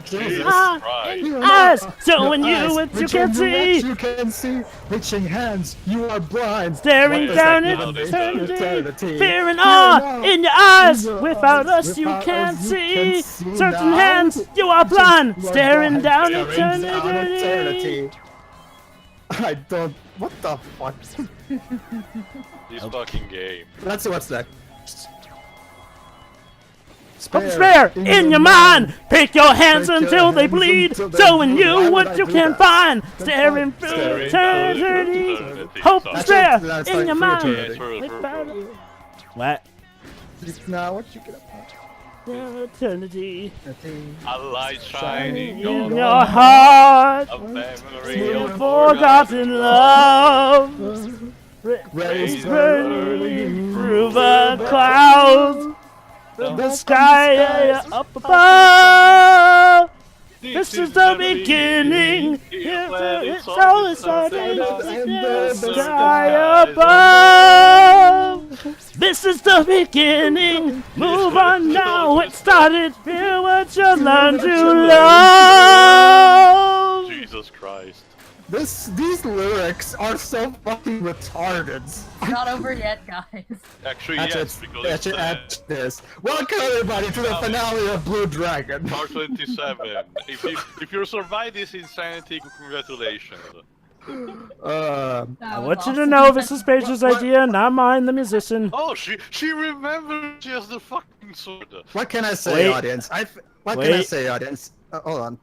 Jesus Eyes showing you what you can see. You can see. Reaching hands, you are blind. Staring down eternity. Fear and awe in your eyes. Without us, you can't see. Certain hands, you are blind. Staring down eternity. I don't. What the fuck? This fucking game. Let's see what's next. Spare in your mind. Pick your hands until they bleed. Showing you what you can find. Staring through eternity. Hope spare in your mind. What? Now what you get? Eternity. A light shining In your heart. a memory Your of forgotten love. Rays Burning through the clouds. The sky up above. This is the beginning. It's all starting in the sky above. This is the beginning. Move on now. It started. Feel what you learn to love. Jesus Christ. These lyrics are so fucking retarded. Not over yet, guys. Actually, yes, because it's this. Welcome everybody to the finale of Blue Dragon. part 27. If you survive this insanity, congratulations. I want you to know this is Paige's idea, not mine, the musician. Oh, she remembers she has the fucking sword. What can I say, Wait. audience? What can I say, audience? Hold on,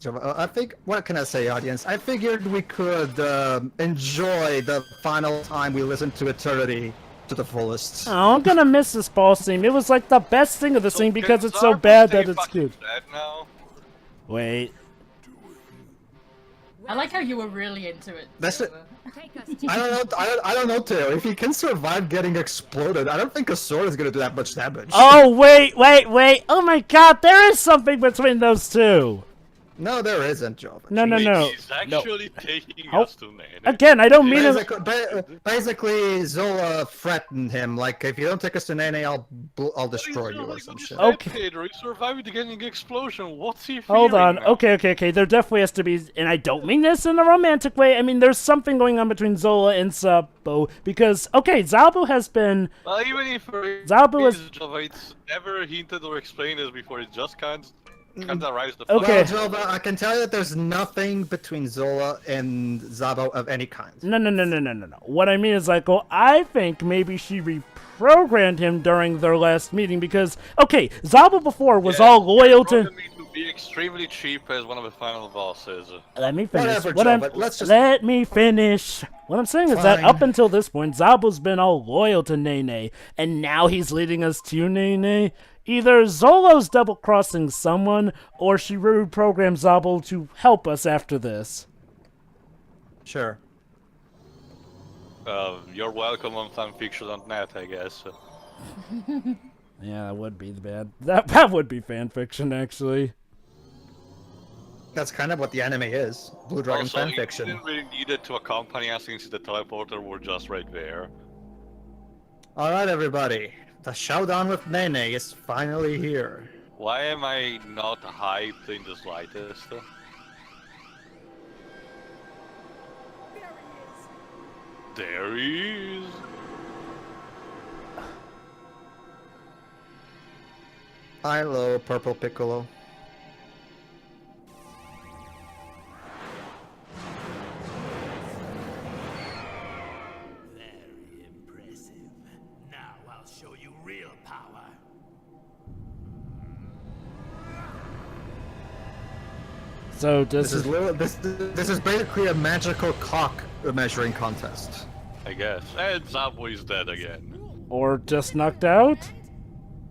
what can I say, audience? I figured we could enjoy the final time we listened to Eternity to the fullest. Oh, I'm gonna miss this boss theme. It was like the best thing of the thing because it's so bad that it's good. Now? Wait. I like how you were really into it. That's it. Take us I don't know. I don't know, Teo. If he can survive getting exploded, I don't think a sword is gonna do that much damage. Oh, wait. Oh my god, there is something between those two. No, there isn't, Joe. No. He's actually taking us to Nene. Again, I don't mean it. Basically, Zola threatened him, like, if you don't take us to Nene, I'll destroy you or some shit. Okay. Pedro, he survived getting explosion. What's he Hold fearing on. now? Okay. There definitely has to be, and I don't mean this in a romantic way. I mean, there's something going on between Zola and Zabo because, okay, Zabo has been. Well, even if Zabo is. it's never hinted or explained this before, it just can't rise the Okay. Well, Joe, I can tell you that there's nothing between Zola and Zabo of any kind. No. What I mean is, like, well, I think maybe she reprogrammed him during their last meeting because, okay, Zabo before was all loyal to. Me to be extremely cheap as one of the final bosses. Let me finish. Whatever, Joe, but let's just... Let me finish. What I'm saying is that Fine. up until this point, Zabo's been all loyal to Nene, and now he's leading us to Nene. Either Zolo's double-crossing someone, or she reprogrammed Zabo to help us after this. Sure. You're welcome on fanfiction.net, I guess. Yeah, that would be bad. That would be fanfiction, actually. That's kind of what the anime is. Blue Dragon Also, you fanfiction. didn't really need it to accompany us since the teleporter were just right there. Alright, everybody. The showdown with Nene is finally here. Why am I not hyped in the slightest? There he is. Hello, Purple Piccolo. Very impressive. Now I'll show you real power. So This is basically a magical cock measuring contest. I guess. And Zabo is dead again. or just knocked out?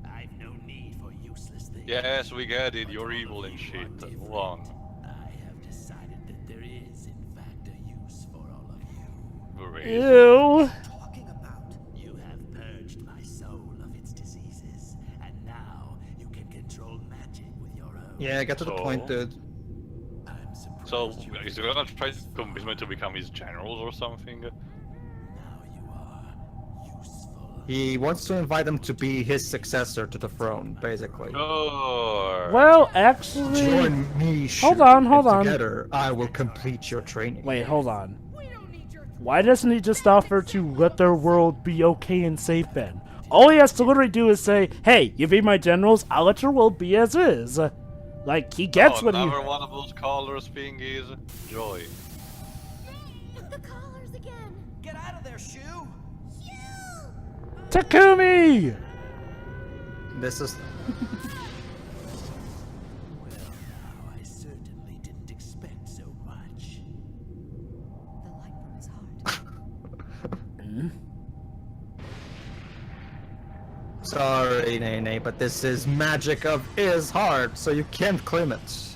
I've no need for useless things. Yes, we get it. You're evil and shit. Move on. I have decided that there is, in fact, a use for all of you. Great. Ew. Talking about, you have purged my soul of its diseases, and now you can control magic with your own. Yeah, get to the point, dude. I'm surprised So, you is he gonna try to convince me to become his generals or something? Now you are useful. He wants to invite them to be his successor to the throne, basically. Oh. Well, actually... Join me, Hold Shu, on, and hold on. Together, I will complete your training. Wait, hold on. Why doesn't he just offer to let their world be okay and safe then? All he has to literally do is say, hey, you be my generals, I'll let your world be as is. Like, he gets what he... Another one of those collars thingies. Joy. The collars again. Get out of there, Shu! Takumi! This is... Well, now, I certainly didn't expect so much. The light from his heart. Sorry, Nene, but this is magic of his heart, so you can't claim it.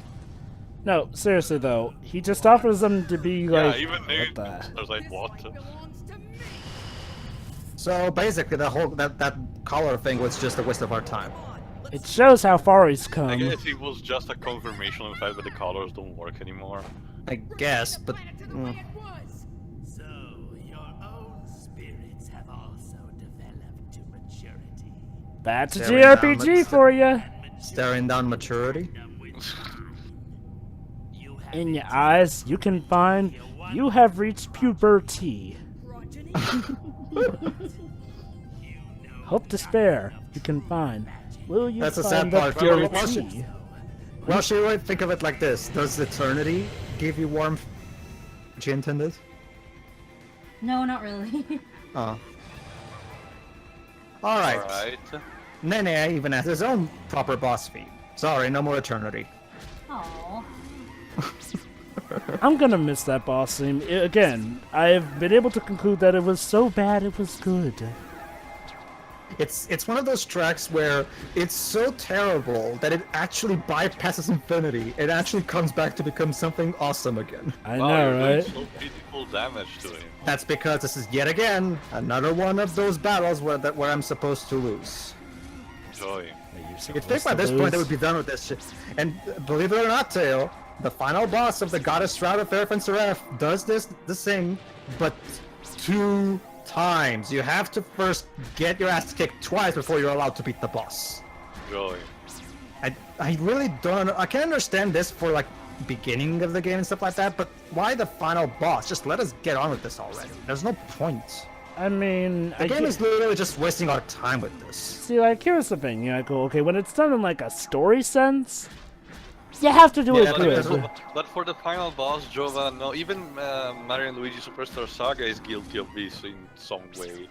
No, seriously though, he just offers them to be Yeah, like... even what they. the... I was like, what? So basically, the whole that collar thing was just a waste of our time. It shows how far he's come. I guess it was just a confirmation of the fact that the collars don't work anymore. I guess, but So, your own spirits have also developed to maturity. That's a Staring down JRPG the- for you. staring down maturity. You have In your eyes, you can find you have reached puberty. Hope to spare, you can find. Will you That's the sad find the part. purity? Well, Shiro, think of it like this: does eternity give you warmth? Did you intend this? No, not really. Oh. Alright. Alright. Nene even has his own proper boss feat. Sorry, no more eternity. Aww. I'm gonna miss that boss theme. Again, I've been able to conclude that it was so bad it was good. It's one of those tracks where it's so terrible that it actually bypasses infinity. It actually comes back to become something awesome again. I Wow, know, you're right? doing so pitiful damage to him. That's because this is yet again another one of those battles where I'm supposed to lose. Joy. You'd think by this point they would be done with this shit. And believe it or not, Tail, the final boss of the Goddess Shroud of Fairfin Seraph does the same, but 2 times. You have to first get your ass kicked twice before you're allowed to beat the boss. Joy. I really don't. I can understand this for like beginning of the game and stuff like that, but why the final boss? Just let us get on with this already. There's no point. I mean, The game is literally just wasting our time with this. see, like, here's the thing. I go, okay, when it's done in like a story sense, you have to do Yeah, it that's- good. But for the final boss, Jova, no, even Mario and Luigi Superstar Saga is guilty of this in some way.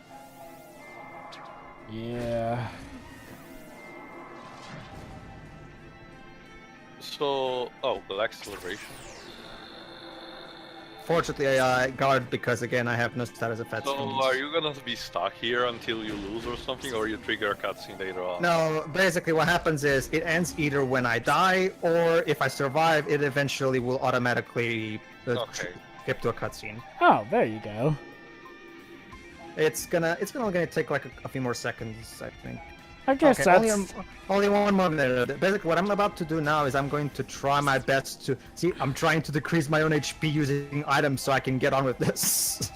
Yeah. So, oh, the acceleration. Fortunately, I guard because again I have no status effects. So, from this. are you gonna be stuck here until you lose or something, or you trigger a cutscene later on? No, basically what happens is it ends either when I die or if I survive, it eventually will automatically Okay. skip to a cutscene. Oh, there you go. It's only gonna take like a few more seconds, I think. I guess Okay, that's... only one more minute. Basically, what I'm about to do now is I'm going to try my best to see. I'm trying to decrease my own HP using items so I can get on with this.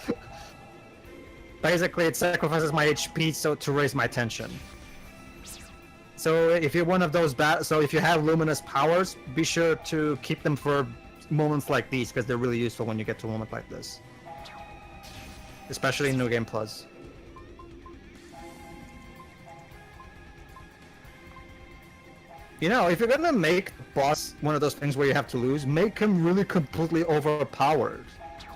Basically, it sacrifices my HP so to raise my tension. So if you're one of those so if you have luminous powers, be sure to keep them for moments like these because they're really useful when you get to a moment like this, especially in New Game Plus. You know, if you're gonna make boss one of those things where you have to lose, make him really completely overpowered.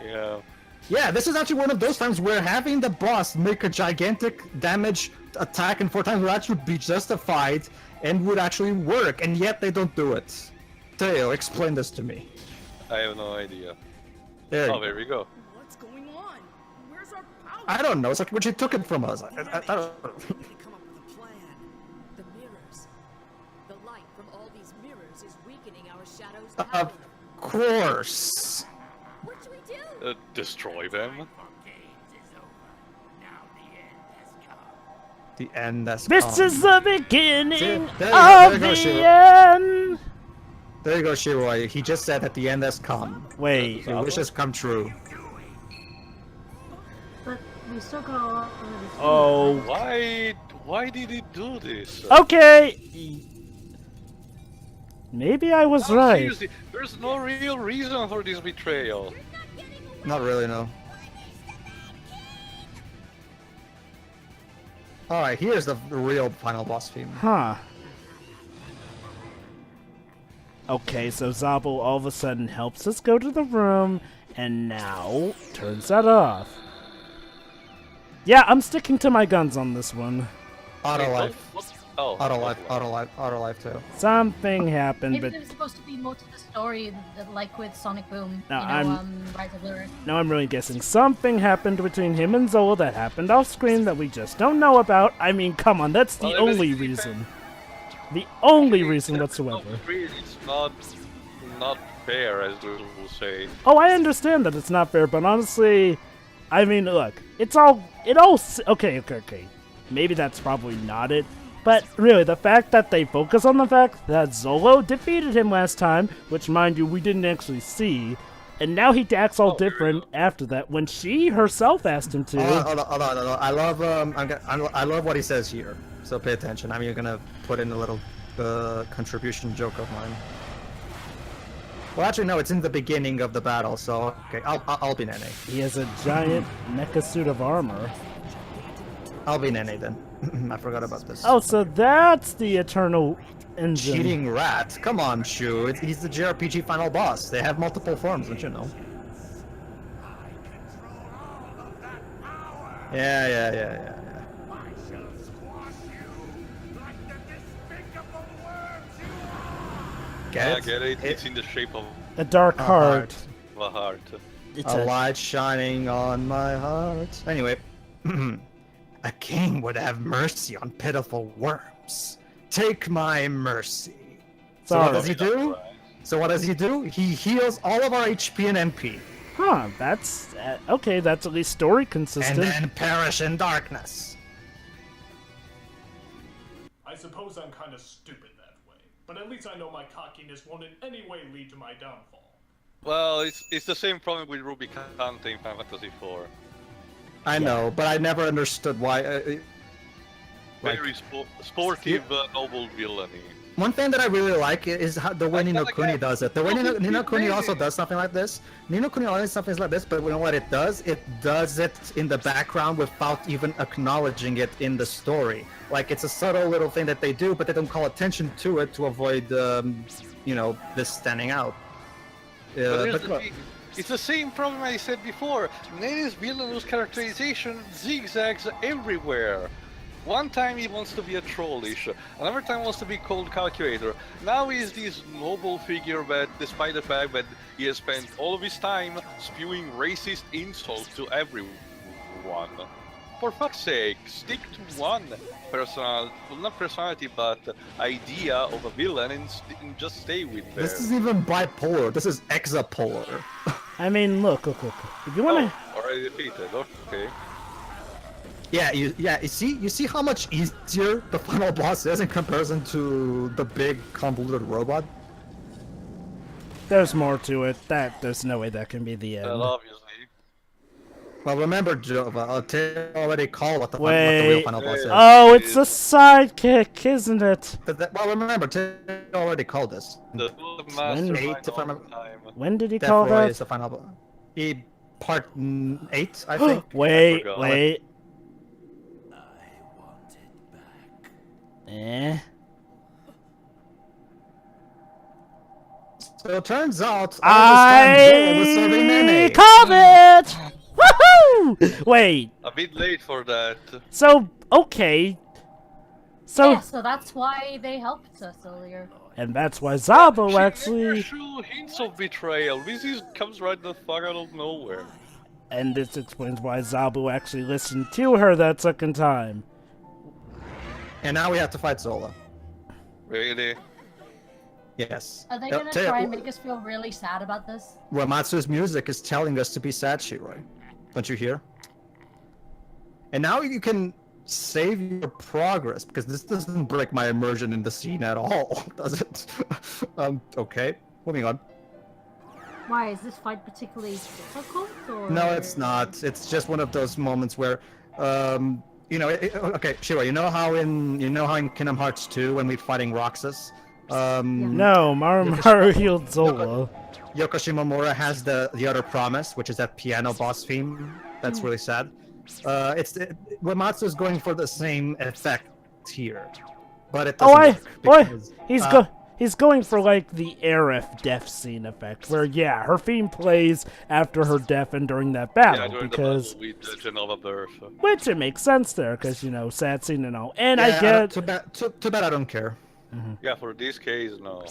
Yeah. Yeah, this is actually one of those times where having the boss make a gigantic damage attack in 4 times would actually be justified and would actually work, and yet they don't do it. Tail, explain this to me. I have no idea. There you Oh, go. there we go. What's going on? Where's our power? I don't know, it's like when she took it from us. I don't Come up with a plan. The mirrors. The light from all these mirrors is weakening our shadows. Of course. What should we do? Destroy them. Games is over. Now the end has come. The end has This come. is the beginning See, there you of go, there you go, the Shiro. end! There you go, Shiroi. He just said that the end has come. Wait, Your wishes come true. But We still got a lot of this. Oh. Why did he do this? Okay. Maybe I was No, right. seriously, there's no real reason for this betrayal. Not really, no. Alright, here's the real final boss theme. Huh. Okay, so Zabo all of a sudden helps us go to the room, and now turns that off. Yeah, I'm sticking to my guns on this one. Auto Wait, life. Oh, Auto life too. Something happened, Maybe but there's supposed to be more to the story, like with Sonic Boom. No, you know, Rise of Lyric. now I'm really guessing something happened between him and Zola that happened off screen that we just don't know about. I mean, come on, that's the Well, only it was- reason. The only reason whatsoever. It's not fair, as they will say. Oh, I understand that it's not fair, but honestly, I mean, look, okay. Maybe that's probably not it, but really, the fact that they focus on the fact that Zolo defeated him last time, which, mind you, we didn't actually see, and now he acts all different after that when she herself asked him to. Hold on. I love I love what he says here. So pay attention. I'm gonna put in a little contribution joke of mine. Well, actually, no. It's in the beginning of the battle. So okay, I'll be Nene. He has a giant mecha suit of armor. I'll be Nene then. I forgot about this. Oh, so that's the Eternal Engine. Cheating rat! Come on, Shu. He's the JRPG final boss. They have multiple forms, don't you know? Yeah. I get it. It's in the shape of A dark heart. a heart. It's A light shining on my heart. Anyway, a king would have mercy on pitiful worms. Take my mercy. So what does he do? He heals all of our HP and MP. Huh, that's... okay, that's at least story consistent. And then perish in darkness. I suppose I'm kind of stupid that way, but at least I know my cockiness won't in any way lead to my downfall. Well, it's the same problem with Ruby Kante in Final Fantasy IV. I know, but I never understood why. Very sportive, noble villainy. One thing that I really like is how the way Like Ni no that Kuni again. does it. The way Ni no Kuni also amazing. does something like this. Ni no Kuni always something like this, but you know what it does? It does it in the background without even acknowledging it in the story. Like it's a subtle little thing that they do, but they don't call attention to it to avoid, this standing out. But here's the thing. It's the same problem I said before. Nene's villainous characterization zigzags everywhere. One time he wants to be a trollish, another time wants to be cold calculator. Now he's this noble figure that, despite the fact that he has spent all of his time spewing racist insults to everyone. For fuck's sake, stick to one not personality, but idea of a villain and just stay with there. This isn't even bipolar. This is exapolar. I mean, look. If you wanna... already defeated, okay. You see how much easier the final boss is in comparison to the big convoluted robot? There's more to it. There's no way that can be the end. Well, obviously. Well, remember, Taylor already called what the real final boss is. Oh, it's a sidekick, isn't it? Well, remember, Taylor already called this. The mastermind Eight, if I all the remember. time. When did he Death call Roy that? is the final boss. Part 8, I think. Wait. forgot. I want it back. Eh? So it turns out I was serving I Nene. called it! Woohoo! Wait, A bit late for that. so, okay. So, Yeah, so that's why they helped us earlier. and that's why Zabo She never actually... showed hints of betrayal. Comes right the fuck out of nowhere. And this explains why Zabu actually listened to her that second time. And now we have to fight Zola. Really? Yes. Are they gonna try and make us feel really sad about this? Ramatsu's music is telling us to be sad, Shiroi. Don't you hear? And now you can save your progress, because this doesn't break my immersion in the scene at all, does it? Okay, moving on. Why is this fight particularly difficult? Or... No, it's not. It's just one of those moments where, you know, okay, Shira, you know how in Kingdom Hearts 2 when we're fighting Roxas, No, Maru healed Zola. Yoko Shimomura has the other promise, which is that piano boss theme. That's really sad. Uematsu is going for the same effect here, but it doesn't work because, he's going for like the Aerith death scene effect, where her theme plays after her death and during that battle, during because the battle with Genova Birth. which it makes sense there, because you know, sad scene and all. And yeah, I get too bad I don't care. Yeah, for this case, no.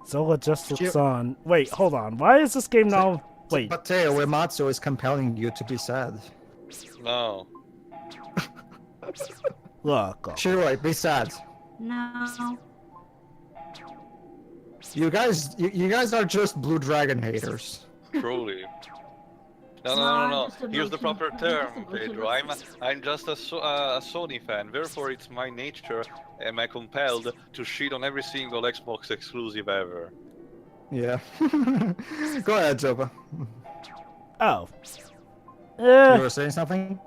Zola just looks on. Wait, hold on. Why is this game now? Wait. But Teo, Uematsu is compelling you to be sad. No. Look. Shiroi, be sad. No. You guys are just Blue Dragon haters. Truly. No. just Here's the emotion. proper Just term, emotion. Pedro. I'm just a Sony fan. Therefore, it's my nature. Am I compelled to shit on every single Xbox exclusive ever? Yeah. Go ahead, Joba. Oh. You were saying something?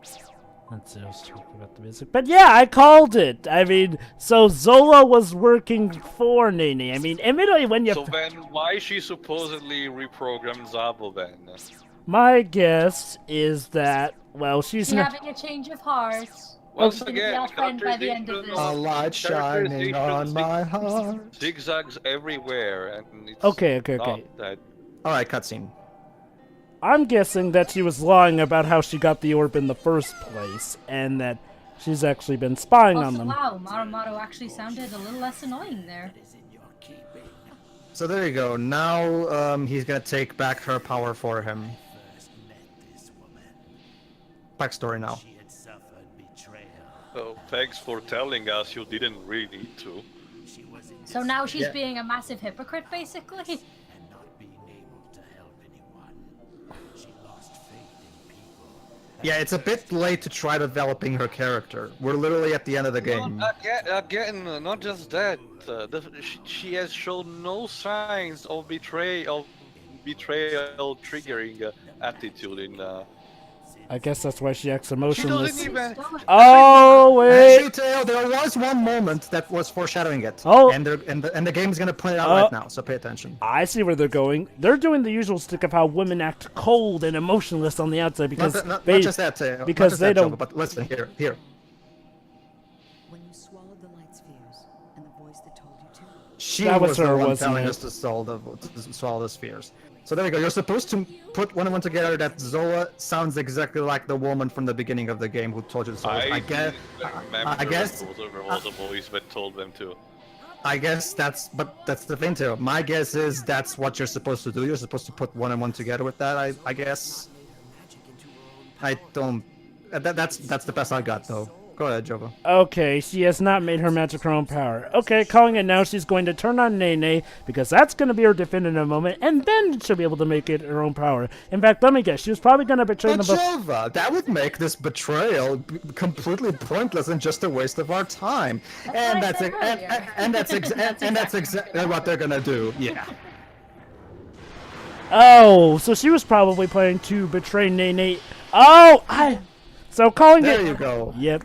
Let's see, I was talking about the music. But yeah, I called it. I mean, so Zola was working for Nene. I mean, admittedly, when you... So then, why she supposedly reprogrammed Zabo then? My guess is that, well, she's not... having a change of heart. Once Gonna again, be our friend by the end of this. A light shining on my heart. Zigzags everywhere, and it's Okay. not that. Alright, cutscene. I'm guessing that she was lying about how she got the orb in the first place, and that she's actually been spying on Also, them. wow, Marumaru actually sounded a little less annoying there. So there you go. Now he's gonna take back her power for him. Backstory now. So thanks for telling us you didn't really need to. So now she's being a massive hypocrite, basically? Yeah, it's a bit late to try developing her character. We're literally at the end of the game. Again, not just that. She has shown no signs of betrayal triggering attitude in. I guess that's why she acts She emotionless. doesn't even. Oh, wait! Actually, Teo, there was one moment that was foreshadowing it. Oh. And the game's gonna point it out right now, so pay attention. I see where they're going. They're doing the usual stick of how women act cold and emotionless on the outside because Not they just that, Teo. because Not just they that, don't. Joba, but listen, here. When you swallowed the light spheres and the voice that told you to. She That was was her, the one wasn't telling it? us to swallow the spheres. So there you go. You're supposed to put one and one together that Zola sounds exactly like the woman from the beginning of the game who told you the stories. I guess There was a voice that told them to. I guess that's the thing too. My guess is that's what you're supposed to do. You're supposed to put one and one together with that. I guess. I don't. That's the best I got though. Go ahead, Jova. Okay, she has not made her magic her own power. Okay, calling it now. She's going to turn on Nene because that's going to be her definitive moment, and then she'll be able to make it her own power. In fact, let me guess. She was probably going to betray But them. Jova, that would make this betrayal completely pointless and just a waste of our time. And that's exactly what they're gonna do. Yeah. Oh, so she was probably planning to betray Nene. Oh, so calling it. There you go. Yep.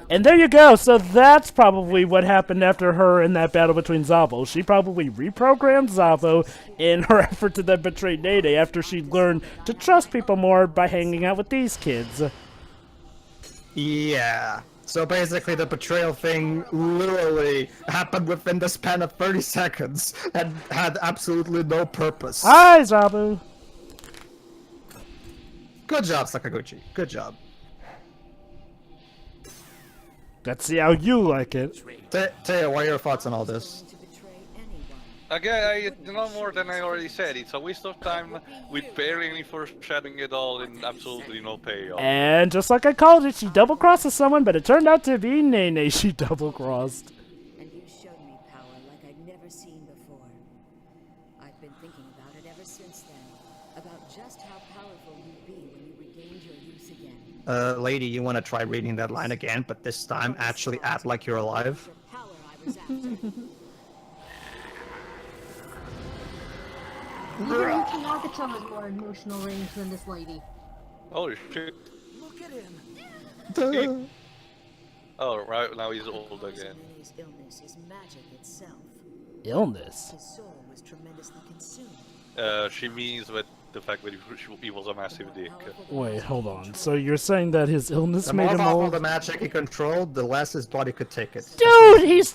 And there you go. So that's probably what happened after her in that battle between Zabo. She probably reprogrammed Zabo in her effort to then betray Nene after she learned to trust people more by hanging out with these kids. Yeah. So basically the betrayal thing literally happened within the span of 30 seconds and had absolutely no purpose. Hi, Zabo. Good job, Sakaguchi. Good job. Let's see how you like it. Teo, what are your thoughts on all this? To betray anyone. Again, no more than I already said. It's a waste of time with barely any foreshadowing at all and absolutely no payoff. And just like I called it, she double-crossed someone, but it turned out to be Nene she double-crossed. And you showed me power like I'd never seen before. I've been thinking about it ever since then. About just how powerful you'd be when you regained your youth again. Lady, you want to try reading that line again, but this time actually act like you're alive? The power I was after. Even Yuki Nagato has more emotional range than this lady. Holy shit. Look at him. Oh, right now he's old again. Nene's illness is magic itself. Illness? His soul was tremendously consumed. She means that the fact that he was a massive dick. Wait, hold on. So you're saying that his illness The made more him powerful old? the magic he controlled, the less his body could take it. Dude, he's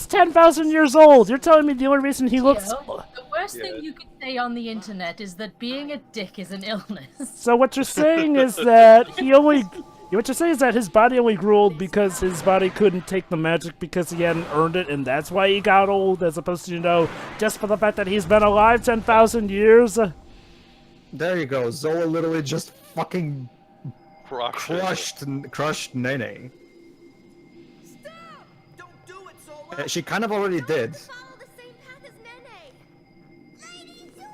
10,000 years old. You're telling me the only reason he looks... The worst thing you could say on the internet is that being a dick is an illness. So what you're saying is that he only... What you're saying is that his body only grew old because his body couldn't take the magic because he hadn't earned it, and that's why he got old, as opposed to, you know, just for the fact that he's been alive 10,000 years? There you go. Zola literally just fucking crushed Nene. Stop! Don't do it, Zola. She kind of already did. Follow the same path as Nene. Lady Zola!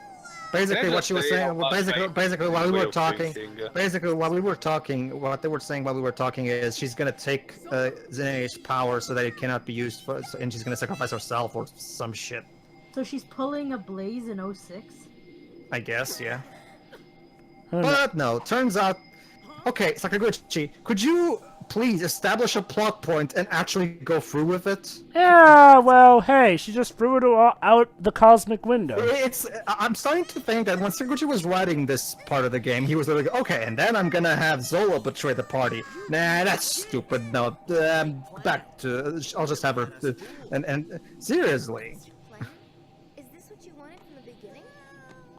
Basically, what she was saying. About Basically, while we way were of talking. thinking. Basically, while we were talking, what they were saying while we were talking is she's gonna take Nene's power so that it cannot be used for, and she's gonna sacrifice herself or some shit. So she's pulling a Blaze in 06? I guess, yeah. I don't know. But no, turns out. Okay, Sakaguchi, could you please establish a plot point and actually go through with it? Yeah, well, hey, she just threw it out the cosmic window. I'm starting to think that when Sakaguchi was writing this part of the game, he was like, okay, and then I'm gonna have Zola betray the party. Nah, that's stupid. No, back to. I'll just have her. And seriously, Plan? Is this what you wanted from the beginning?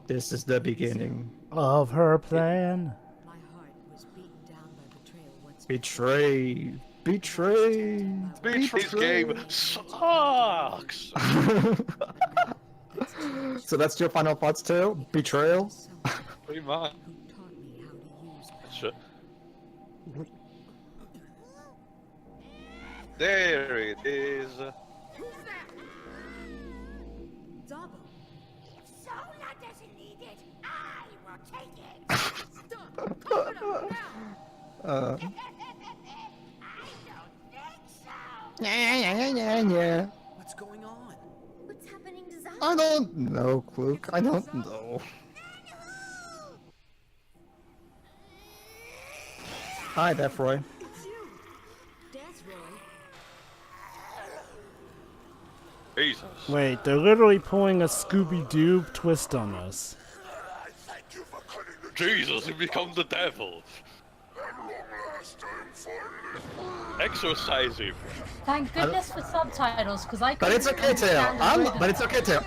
this is the beginning. Of her plan. My heart was beaten down by betrayal once Betrayed. Betrayed. This game sucks! So that's your final thoughts too? Betrayal? Pretty much. who taught me how to use power. Sure. There it is. Zabo. Zola doesn't need it. I will take it. Stop. Put it on now. I don't think so. Yeah. What's going on? What's happening to Zola? I don't know, Kluk. I don't know. Hi, Death Roy. It's you. Death Roy. Jesus. Wait, they're literally pulling a Scooby-Doo twist on us. Jesus, he becomes the devil. Exorcise him. Thank goodness for subtitles, because I But couldn't it's okay, Tail. understand a word. But it's okay, Tail.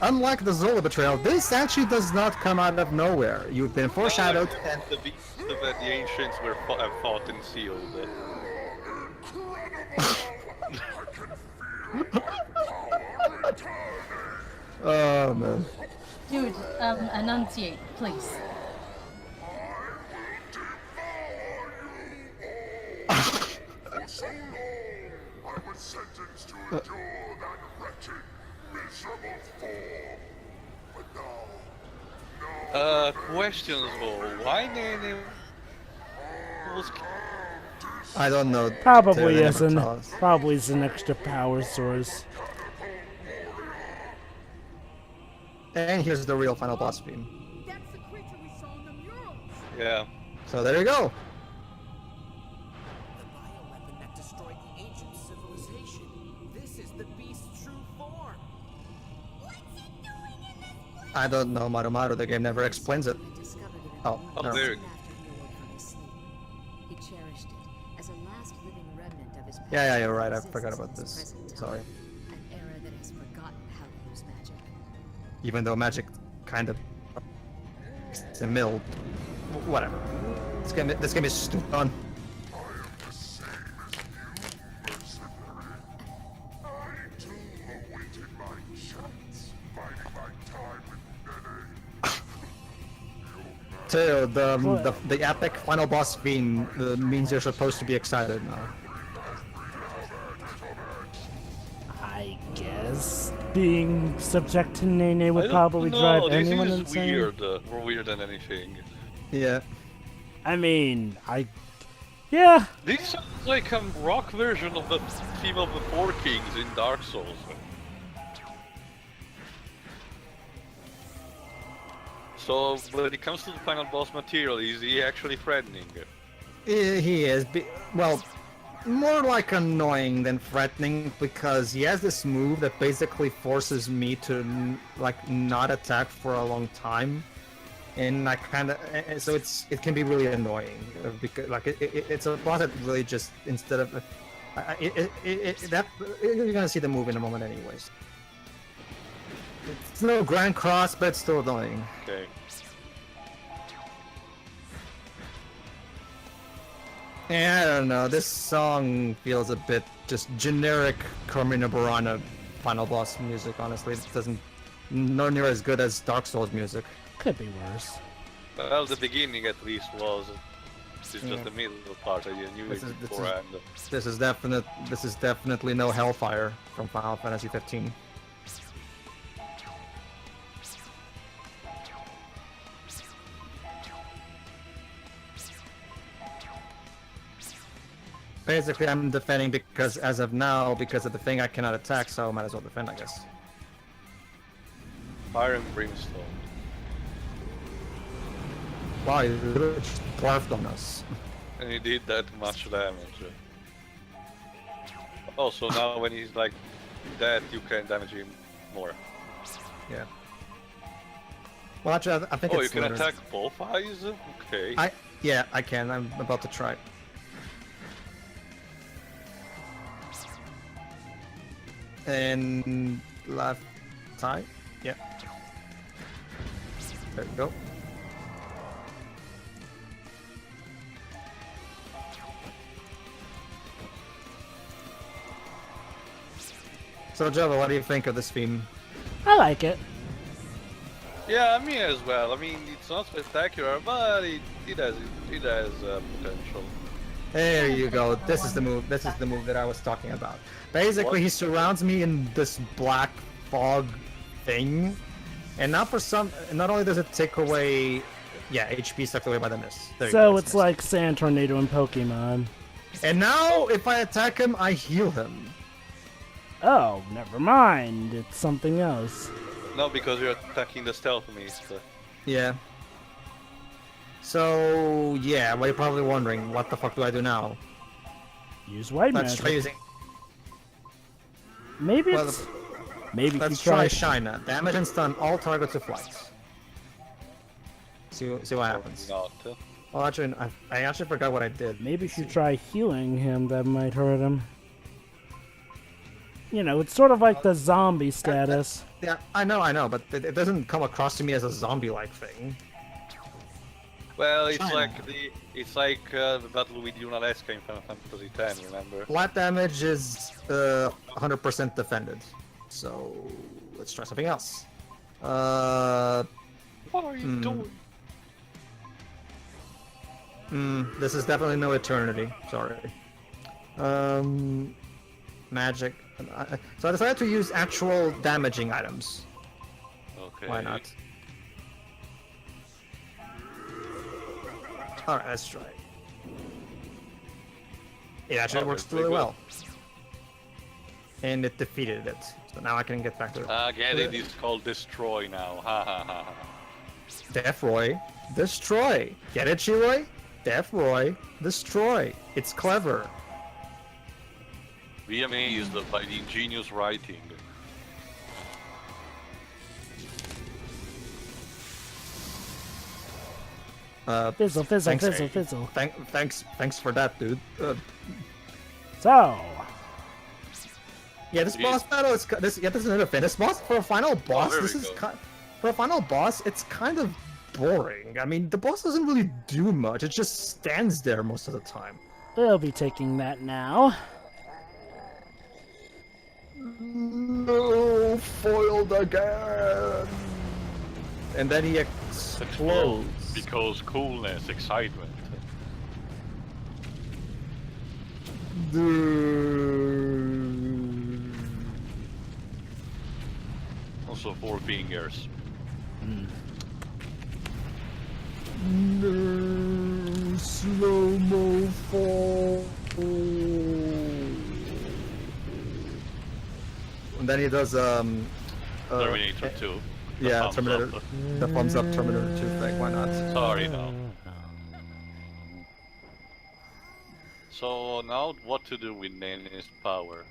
Unlike the Zola betrayal, this actually does not come out of nowhere. You've been foreshadowed, and The beast that the ancients were fought and sealed. oh man. Dude, enunciate, please. Questions though. Why Nene was I don't know. Probably Tail as never an tell us. probably as an extra power source. And here's the real final boss beam. That's the creature we saw in the mural. Yeah. So there you go. The bioweapon that destroyed the ancient civilization. This is the beast's true form. What's he doing in this place? I don't know, Maru. The game never explains it. I discovered it Oh, Oh, no. there. after he awoke from his sleep. He cherished it as a last living remnant of his past. Yeah, you're right. I existence forgot in about his this. present time. Sorry. An era that has forgotten how to use magic. Even though magic kind of it's a mill. Whatever. This game is stupid. Tail, the epic final boss beam means you're supposed to be excited now. I guess being subject to Nene would I don't probably know, drive this anyone is insane. weird. More weird than anything. Yeah. I mean, yeah. This sounds like a rock version of the theme of the Four Kings in Dark Souls. So when it comes to the final boss material, is he actually threatening? He is. Well, more like annoying than threatening, because he has this move that basically forces me to like not attack for a long time, and I kind of so it can be really annoying because like it's a boss that really just instead of that you're gonna see the move in a moment anyways. It's no grand cross, but it's still annoying. Okay. Yeah, I don't know. This song feels a bit just generic Carmina Burana final boss music. Honestly, it doesn't no near as good as Dark Souls music. Could be worse. Well, the beginning at least was. This is just the middle part. I knew it beforehand. This is definitely no Hellfire from Final Fantasy 15. Basically, I'm defending because, as of now, because of the thing I cannot attack, so I might as well defend, I guess. Fire and Brimstone. Wow, he literally just barfed on us. And he did that much damage. Oh, so now when he's like dead, you can damage him more. Yeah. Well, actually, I think oh, it's you can literally... attack both eyes? Okay. Yeah, I can. I'm about to try. And left side, yeah. There we go. So Java, what do you think of this theme? I like it. Yeah, me as well. I mean, it's not spectacular, but it has potential. There you go. This is the move. This is the move that I was talking about. Basically, he surrounds me in this black fog thing, and now for some, not only does it take away, yeah, HP sucked away by the mist. There you So go, it's like Sand Tornado in Pokemon. And now, if I attack him, I heal him. Oh, never mind. It's something else. No, because you're attacking the stealth mist. Yeah. So yeah, well, you're probably wondering, what the fuck do I do now? Use white Let's magic. try using. Maybe Well, it's... Maybe let's you try... try Shina. Damage and stun all targets with flight. See what happens. Not. Well, actually, I actually forgot what I did. Maybe if you try healing him, that might hurt him. You know, it's sort of like the zombie status. Yeah, I know, but it doesn't come across to me as a zombie-like thing. Well, it's China. like the battle with Yunalesca in Final Fantasy X, remember? Flat damage is 100% defended. So let's try something else. What are you doing? This is definitely no eternity. Sorry. Magic. So I decided to use actual damaging items. Okay. Why not? Alright, let's try. It actually works really well. And it defeated it. So now I can get back to it. Get it, it's called Destroy now. Ha ha ha ha. Deathroy. Destroy. Get it, Shiroi? Deathroy. Destroy. It's clever. Be amazed by the ingenious writing. Fizzle, fizzle, fizzle, fizzle. Thanks for that, dude. So... Yeah, this boss battle is this is another thing. This boss for a final boss, for a final boss, it's kind of boring. I mean, the boss doesn't really do much. It just stands there most of the time. We'll be taking that now. No, foiled again. And then he explodes. Because coolness, excitement. Also 4 fingers. No, slow-mo fall. And then he does Terminator 2. Yeah, thumbs Terminator. up. The thumbs up Terminator 2 thing. Why not? Sorry, no. So now what to do with Nene's power?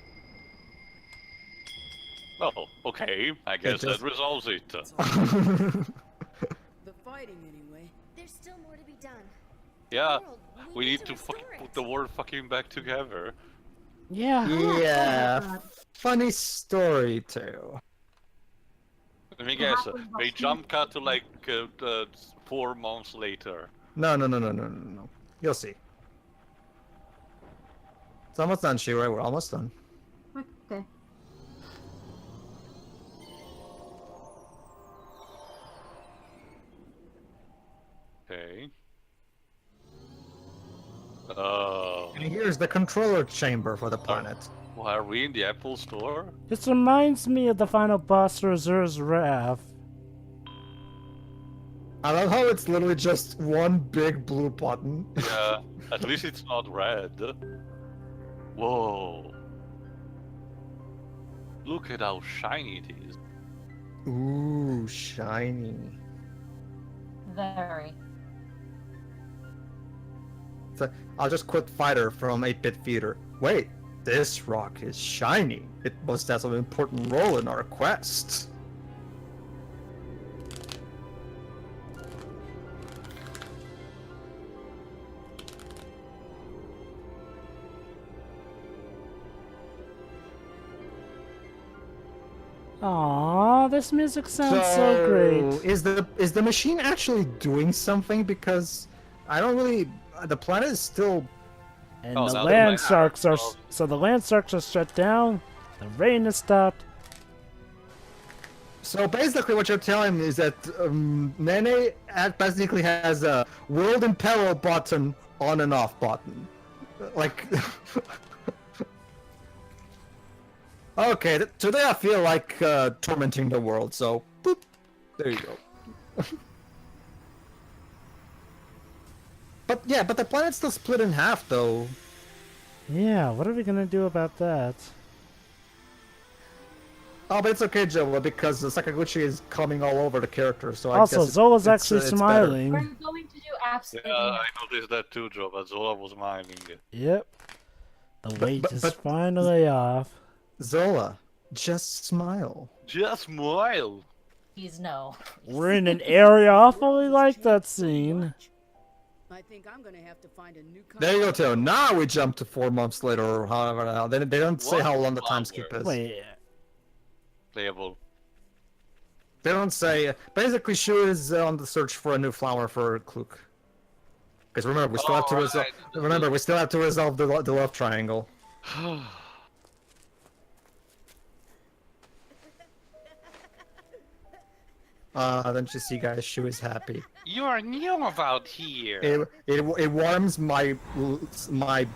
Oh, okay. I guess just- that resolves it. The fighting, anyway. There's still more to be done. Yeah, World, we need to restore fucking it. put the world fucking back together. Yeah. Yeah. Funny story too. Let me guess. They jump cut to like 4 months later. No. You'll see. It's almost done, Shirai. We're almost done. Okay. Okay. Oh. And here's the controller chamber for the planet. Why are we in the Apple Store? This reminds me of the final boss for Azura's Wrath. I love how it's literally just one big blue button. Yeah, at least it's not red. Whoa. Look at how shiny it is. Ooh, shiny. Very. So I'll just quote Fighter from 8-Bit Theater. Wait, this rock is shiny. It must have an important role in our quest. Aww, this music sounds so great. Is the machine actually doing something? Because I don't really. The planet is still. And Oh, the now land they might sharks have- are so the land sharks are shut down. The rain has stopped. So basically, what you're telling me is that Nene basically has a world in peril button on and off button, like. Okay, today I feel like tormenting the world, so boop, there you go. But yeah, but the planet's still split in half, though. Yeah, what are we gonna do about that? Oh, but it's okay, Joe, because Sakaguchi is coming all over the character, so I Also, guess Zola's it's actually better. smiling. We're going to do absolutely Yeah, nothing. I noticed that too, Joe, but Zola was smiling. Yep. The weight but- is but- finally off. Zola, just smile. Just smile! He's no. We're in an area awfully like that scene. I think I'm gonna have to find a new kind There you go, of- Teo. Now we jump to 4 months later, or however now. They don't say how long the time skip is. Wait, Playable. They don't say. Basically, Shu is on the search for a new flower for Kluk. Because remember, we still have to resolve. Alright. Remember, we still have to resolve the love triangle. Don't you see, guys? Shu is happy. You're new about here! It warms my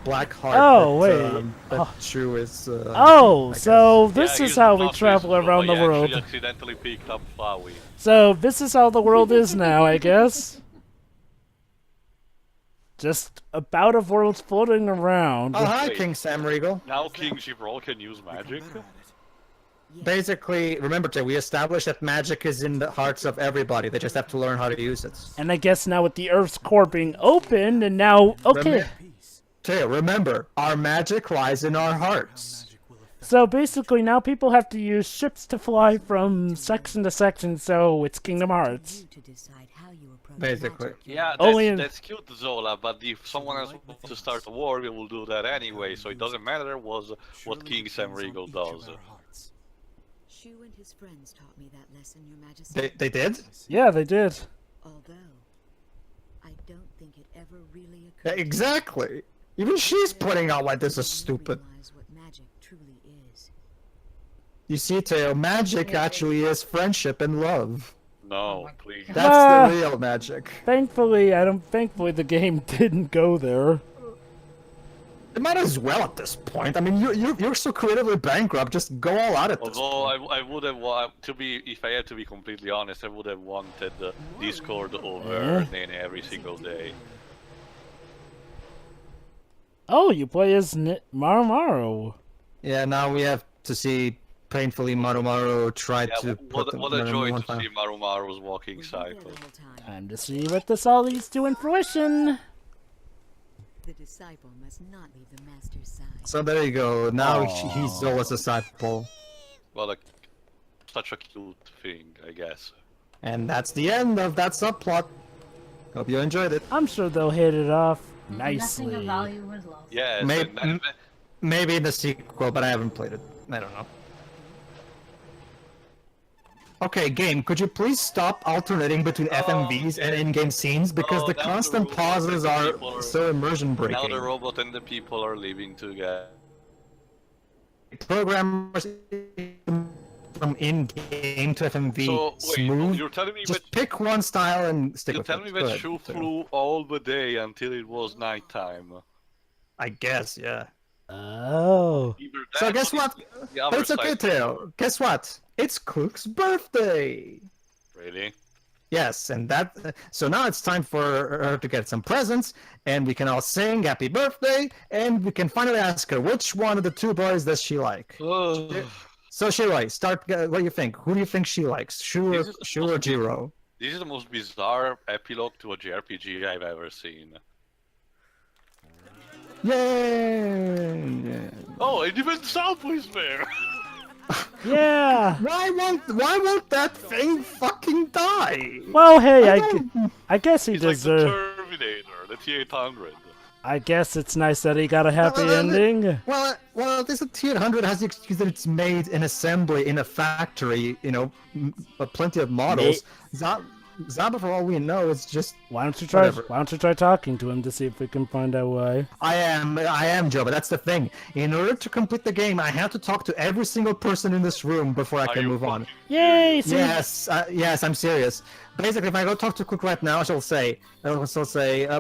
black heart. Oh, that, wait. that Shu is. oh, I guess. so this Yeah, is he's how we not travel reasonable, around the he actually world. accidentally picked up Flowey. So this is how the world is now, I guess. Just about of worlds floating around. Oh, hi, Wait. King Sam Regal. Now King Gibraltar can use magic? Basically, remember, Jay, we established that magic is in the hearts of everybody. They just have to learn how to use it. And I guess now with the Earth's core being opened, and now okay. Jay, remember, our magic lies in our hearts. So basically, now people have to use ships to fly from section to section. So it's Kingdom Hearts. You to decide how you approach Basically. magic. Yeah, Only in- that's cute, Zola, but if someone else wants to start a war, we will do that anyway, so it doesn't matter what King Sam Regal does. Shu and his friends taught me that lesson, Your Majesty. They did? Yeah, they did. Although, I don't think it ever really Yeah, occurred. exactly. Even she's pointing out why this is stupid. Realize what magic truly is. You see, Teo, magic actually is friendship and love. No, please. That's the real magic. Thankfully, Thankfully, the game didn't go there. It might as well at this point. I mean, you're so creatively bankrupt. Just go all out at this Although point. I would have if I had to be completely honest, I would have wanted Discord over Nene every single day. Oh, you play as Maru. Yeah, now we have to see painfully Marumaru tried Yeah, to put what a joy one to time. see Marumaru's walking Were you there cycle. the whole time? Time to see what this all leads to in fruition. The disciple must not leave the master's side. So there you go. Now Aw. he's Zola's disciple. Well, such a cute thing, I guess. And that's the end of that subplot. Hope you enjoyed it. I'm sure they'll hit it off Nothing nicely. of value was lost. Yes, Maybe, maybe in the sequel, but I haven't played it. I don't know. Okay, game, could you please stop alternating between FMVs and in-game scenes because the now constant the pauses people are are- so immersion breaking. now the robot and the people are living together. Programmers from in-game to FMV So, wait, smooth. you're telling me Just that pick one style and stick you with tell it. me Go that ahead, Shu Sarah. flew all the day until it was nighttime. I guess, yeah. Oh. Either So that guess or what? the other But it's okay, side- Teo. Guess what? It's Cook's birthday. Really? Yes, and that. So now it's time for her to get some presents, and we can all sing "Happy Birthday," and we can finally ask her which one of the two boys does she like. So Shiroi, start. What do you think? Who do you think she likes? Shu This is or Jiro? This is the most bizarre epilogue to a JRPG I've ever seen. Yay! Oh, and even Southway's there! Yeah. Why won't that thing fucking die? Well, hey, don't- I guess he He's like the deserves. Terminator, the T-800. I guess it's nice that he got a happy ending. Well, this T-800 has the excuse that it's made in assembly in a factory. You know, plenty of models. Zaba, for all we know, is just. Why don't you try? Whatever. Why don't you try talking to him to see if we can find out why? I am Joe, but that's the thing. In order to complete the game, I have to talk to every single person in this room before I Are can you move on. fucking Yay! See, Yes, I'm serious. Basically, if I go talk to Cook right now, she'll say, why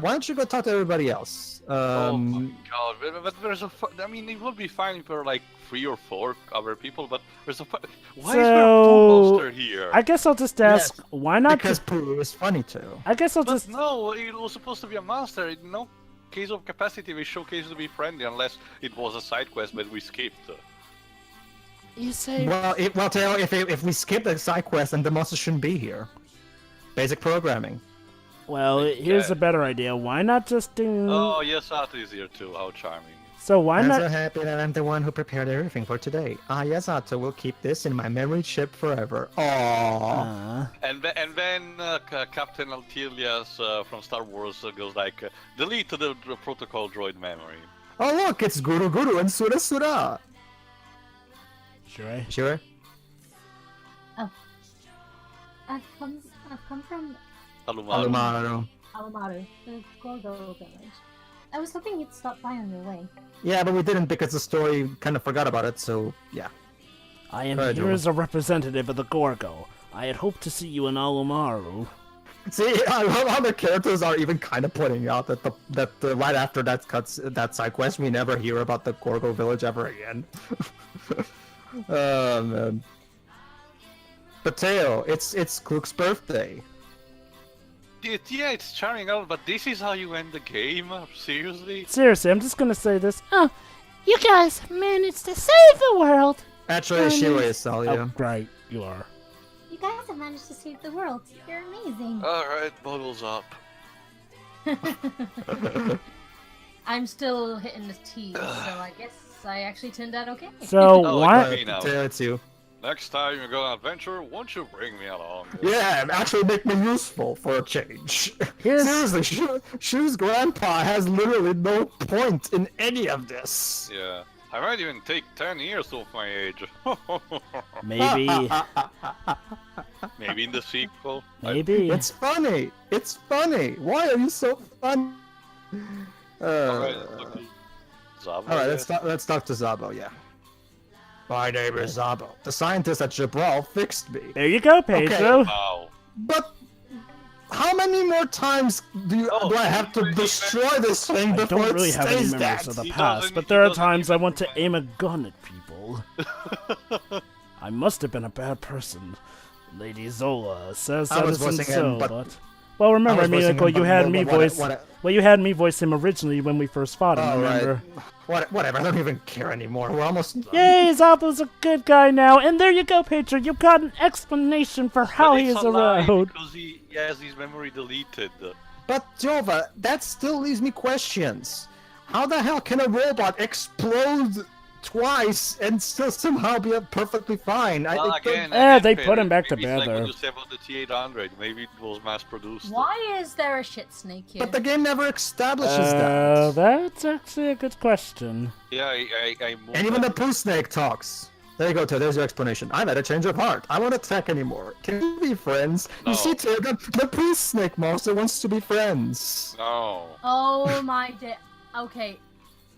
don't you go talk to everybody else? Oh my god, but there's a. I mean, it would be fine if there were like 3 or 4 other people, but there's a. Why is there a So, monster here? I guess I'll just ask, Yes, why not because just? Pooh is funny too. I guess I'll But just. no, it was supposed to be a monster. In no case of capacity, we showcased to be friendly, unless it was a side quest that we skipped. You say. Well, Teo, if we skip the side quest, then the monster shouldn't be here. Basic programming. Well, here's a better idea. Why not just do? Oh, yes, Ato is here too. How charming. So why I'm not? so happy that I'm the one who prepared everything for today. Ah, yes, Ato will keep this in my memory chip forever. Aww. And then Captain Altilias from Star Wars goes like, delete the protocol droid memory. Oh, look, it's Guru Guru and Sura Sura. Sure. Sure? I've come from Alumaru. Alumaru. Alamaru, the Gorgo village. I was hoping you'd stop by on your way. Yeah, but we didn't because the story kind of forgot about it, so yeah. I am Pedro. here as a representative of the Gorgo. I had hoped to see you in Alumaru. See, I love how the characters are even kind of pointing out that right after that side quest, we never hear about the Gorgo village ever again. Oh man. But Teo, it's Cook's birthday. Yeah, it's charming out, but this is how you end the game? Seriously? Seriously, I'm just gonna say this. Oh, you guys managed to save the world. Actually, Shiro is Oh, Salia. right, you are. You guys have managed to save the world. You're amazing. Alright, bubbles up. I'm still hitting the T, so I guess I actually turned out okay. So Oh, why? okay. now. Teo, it's you. Next time you go on adventure, won't you bring me along? Yeah, and actually make me useful for a change. Here's- Seriously, Shu's grandpa has literally no point in any of this. Yeah. I might even take 10 years off my age. Maybe, Maybe in the sequel. maybe. It's funny. It's funny. Why are you so funny? Alright, All right, let's talk to Zabo. Yeah. My name is Zabo. The scientist at Jabral fixed me. There you go, Pedro. Wow. But how many more times do I have to destroy this thing I before don't really it have any stays memories that? of the He past, doesn't- but he there are doesn't times I even want to remember. aim a gun at people. I must have been a bad person. Lady Zola says I that was isn't voicing so, him, but- but Well, remember, was voicing Miyako, him, you but had me voice. what- Well, you had me voice him originally when we first fought him. Oh, Remember? right. Whatever. I don't even care anymore. We're almost done. Yay, Zabu's a good guy now, and there you go, Pedro. You got an explanation for how he is around. Because he has his memory deleted. But Jova, that still leaves me questions. How the hell can a robot explode twice and still somehow be perfectly fine? Well, again, they put him back maybe it's like together. what you said about the T800. Maybe it was mass-produced. Why is there a shit snake here? But the game never establishes that. That's actually a good question. Yeah, I moved And even the that. poo snake talks. There you go, Taylor. There's your explanation. I've had a change of heart. I won't attack anymore. Can we be friends? No. You see, Taylor, the poo snake monster wants to be friends. No. Oh my day. Okay,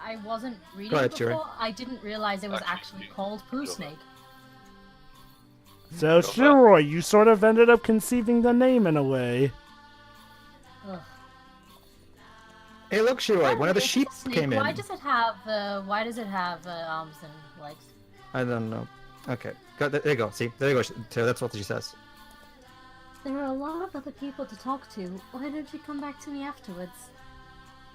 I wasn't reading Go ahead, before. Cherry. I didn't realize it was actually called Poo Snake. So, Shiroi, you sort of ended up conceiving the name in a way. Ugh. Hey, look, Shiroi, one of the It's a sheep snake. came in. Why does it have arms and legs? I don't know. Okay, there you go. See, there you go. Taylor, that's what she says. There are a lot of other people to talk to. Why don't you come back to me afterwards?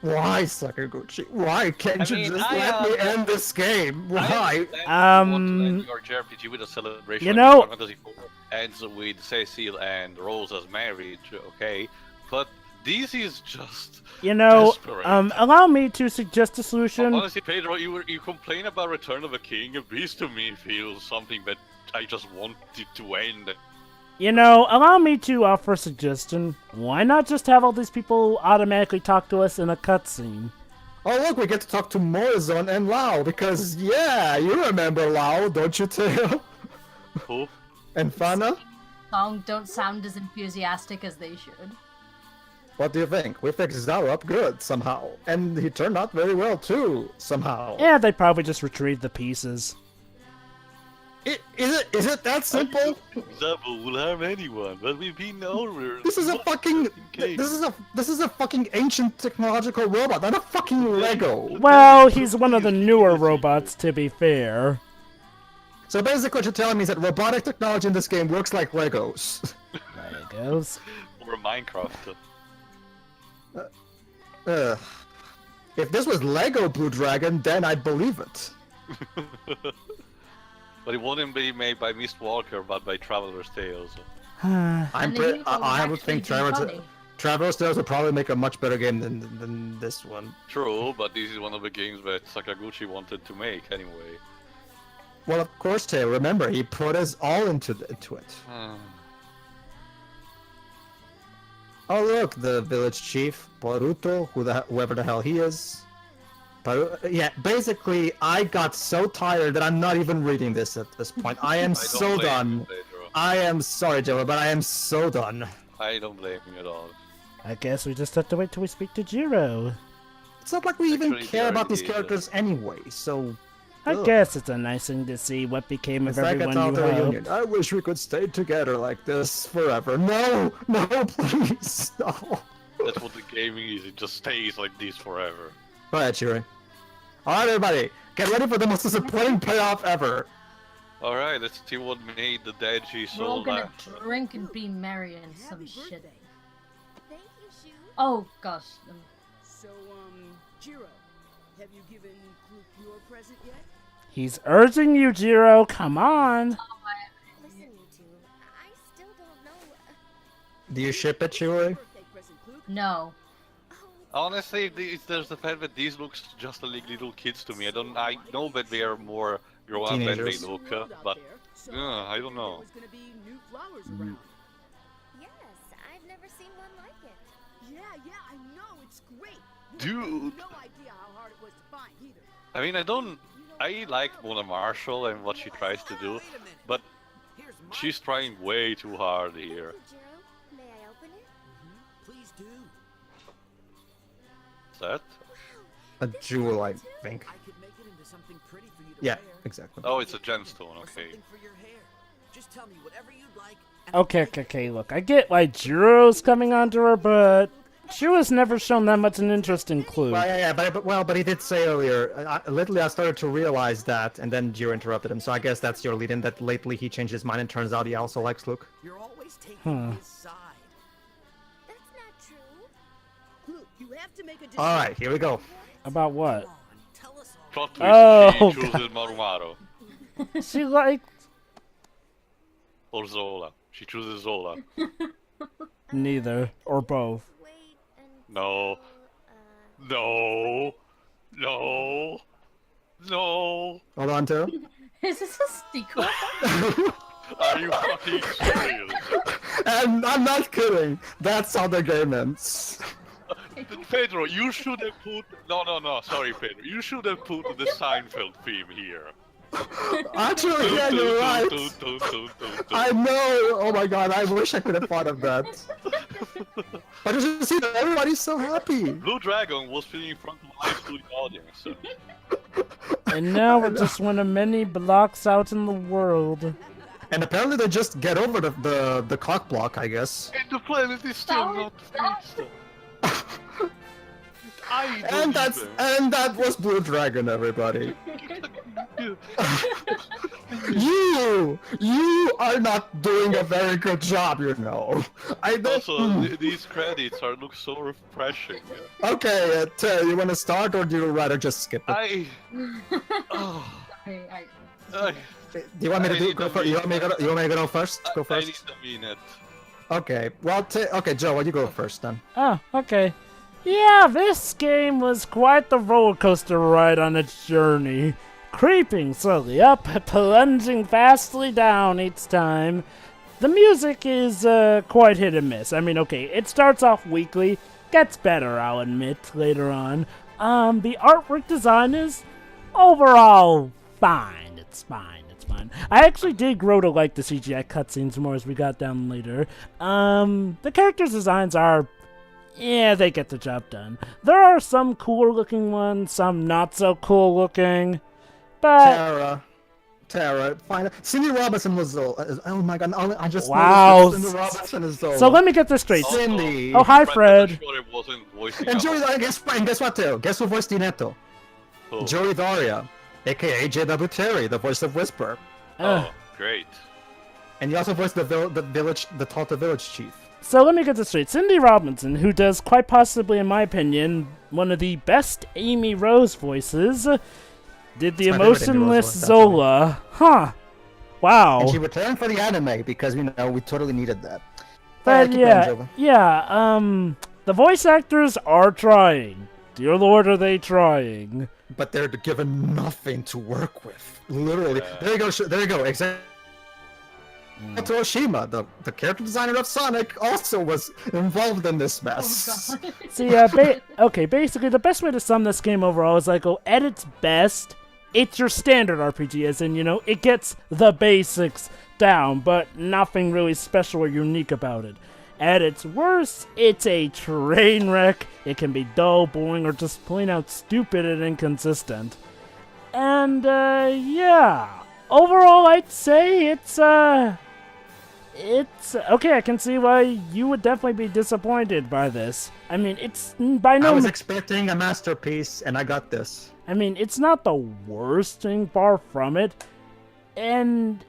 Why, Sakaguchi? Why can't you mean, just I, let me end this game? Why? Your JRPG with a celebration you of know- Final Fantasy IV ends with Cecil and Rosa's marriage, okay? But this is just desperate. Allow me to suggest a solution. Honestly, Pedro, you complain about Return of the King, and this to me feels something that I just want it to end. Allow me to offer a suggestion. Why not just have all these people automatically talk to us in a cutscene? Oh, look, we get to talk to Morizon and Lao, because, yeah, you remember Lao, don't you, Tail? Who? And Fana? Song don't sound as enthusiastic as they should. What do you think? We fixed Zaro up good, somehow. And he turned out very well, too, somehow. Yeah, they probably just retrieved the pieces. Is it that simple? Zabu will harm anyone, but we've been over. This is a fucking... This is a fucking ancient technological robot, not a fucking Lego. Well, he's one of the newer robots, to be fair. So basically what you're telling me is that robotic technology in this game works like Legos. Legos? Or Minecraft. If this was Lego Blue Dragon, then I'd believe it. But it wouldn't be made by Mistwalker, but by Traveler's Tales. I would think Traveler's Tales would probably make a much better game than this one. True, but this is one of the games that Sakaguchi wanted to make anyway. Well, of course, Taylor. Remember, he put us all into it. Oh, look, the village chief, Boruto, whoever the hell he is. Yeah, basically, I got so tired that I'm not even reading this at this point. I am so done. I am sorry, Joe, but I am so done. I don't blame you at all. I guess we just have to wait till we speak to Jiro. It's not like we even Actually, care about these already characters anyway, so... I guess it's a nice thing to see what became of It's like a everyone you town helped. reunion. I wish we could stay together like this forever. No, please, no. That's what the gaming is, it just stays like this forever. Go ahead, Shiri. Alright, everybody, get ready for the most disappointing payoff ever. Alright, let's see what made the dead G We're all so gonna laugh. drink and be merry and some shit. Thank you, Shu. Oh gosh. So, Jiro, have you given Kluke your present yet? He's urging you, Jiro. Come on. Listen, you two. I still don't know. Do you ship it, Shiri? Birthday present, Kluke. No. Honestly, there's the fact that these looks just like little kids to me. I know that they are more grown up than they Teenagers. look, World out but there, so I don't know. There's gonna be new flowers around. Yes, I've never seen one like it. Yeah, I know, it's great. Dude. No idea how hard it was to find either. I mean, I like Mona Marshall and what she tries to do, but she's trying way too hard here. Thank you, Jiro. May I open it? Please do. Is that? A jewel, I think. I could make it into something pretty for you to Yeah, wear. exactly. Oh, it's a gemstone, Or okay. something for your hair. Just tell me whatever you'd like. and Okay, look. I get why Jiro's coming onto her, but Jiro's never shown that much an interest in Clue. Well, yeah, but he did say earlier, literally I started to realize that, and then Jiro interrupted him, so I guess that's your lead-in, that lately he changed his mind and turns out he also likes Luke. You're always taking his side. That's have to make a decision. All right, here we go. About what? Plot twist, Oh, she chooses Marumaru. She likes... Or Zola. She chooses Zola. Neither. Or both. No. No. No. No. Hold on to. Is this a sequel? Are you fucking serious? And I'm not kidding. That's how the game ends. Pedro, you should have put... No, sorry, Pedro. You should have put the Seinfeld theme here. Actually, yeah, you're right. I know. Oh my god, I wish I could have thought of that. But just to see that everybody's so happy. Blue Dragon was sitting in front of a live studio audience. And now we're just one of many blocks out in the world. And apparently they just get over the cock block, I guess. And the planet is still not fixed. And that was Blue Dragon, everybody. You are not doing a very good job, you know. Also, these credits look so refreshing. Okay, Tay, you want to start, or do you rather just skip it? Do you want me to go first? You want me to go first? Go first. I need a minute. Okay. Well, okay, Joe, you go first then. Oh, okay. Yeah, this game was quite the roller coaster ride on its journey. Creeping slowly up, plunging fastly down each time. The music is quite hit and miss. I mean, okay, it starts off weakly, gets better, I'll admit, later on. The artwork design is overall fine. It's fine. I actually did grow to like the CGI cutscenes more as we got down later. The characters' designs are... yeah, they get the job done. There are some cool looking ones, some not so cool looking. But... Tara, fine. Cindy Robinson was Zola. Oh my god, I just wow. Cindy Robinson is Zola. So let me get this straight. Cindy. Oh, hi, Fred. And Joey, guess what, Teo? Guess who voiced Dinetto? Oh. Joey Daria, aka J.W. Terry, the voice of Whisper. Oh, great. And he also voiced the Talta village chief. So let me get this straight. Cindy Robinson, who does quite possibly, in my opinion, one of the best Amy Rose voices, did the emotionless Zola. Huh. Wow. And she returned for the anime because, you know, we totally needed that. But the voice actors are trying. Dear Lord, are they trying. But they're given nothing to work with. Literally. There you go. Exactly. Hiroshima, the character designer of Sonic, also was involved in this mess. Oh, See, okay, basically the best way to sum this game overall is like, at its best, it's your standard RPG, as in, you know, it gets the basics down, but nothing really special or unique about it. At its worst, it's a train wreck. It can be dull, boring, or just plain out stupid and inconsistent. And, yeah. Overall, I'd say it's okay, I can see why you would definitely be disappointed by this. I mean, it's by no... I was expecting a masterpiece, and I got this. I mean, it's not the worst thing, far from it. And...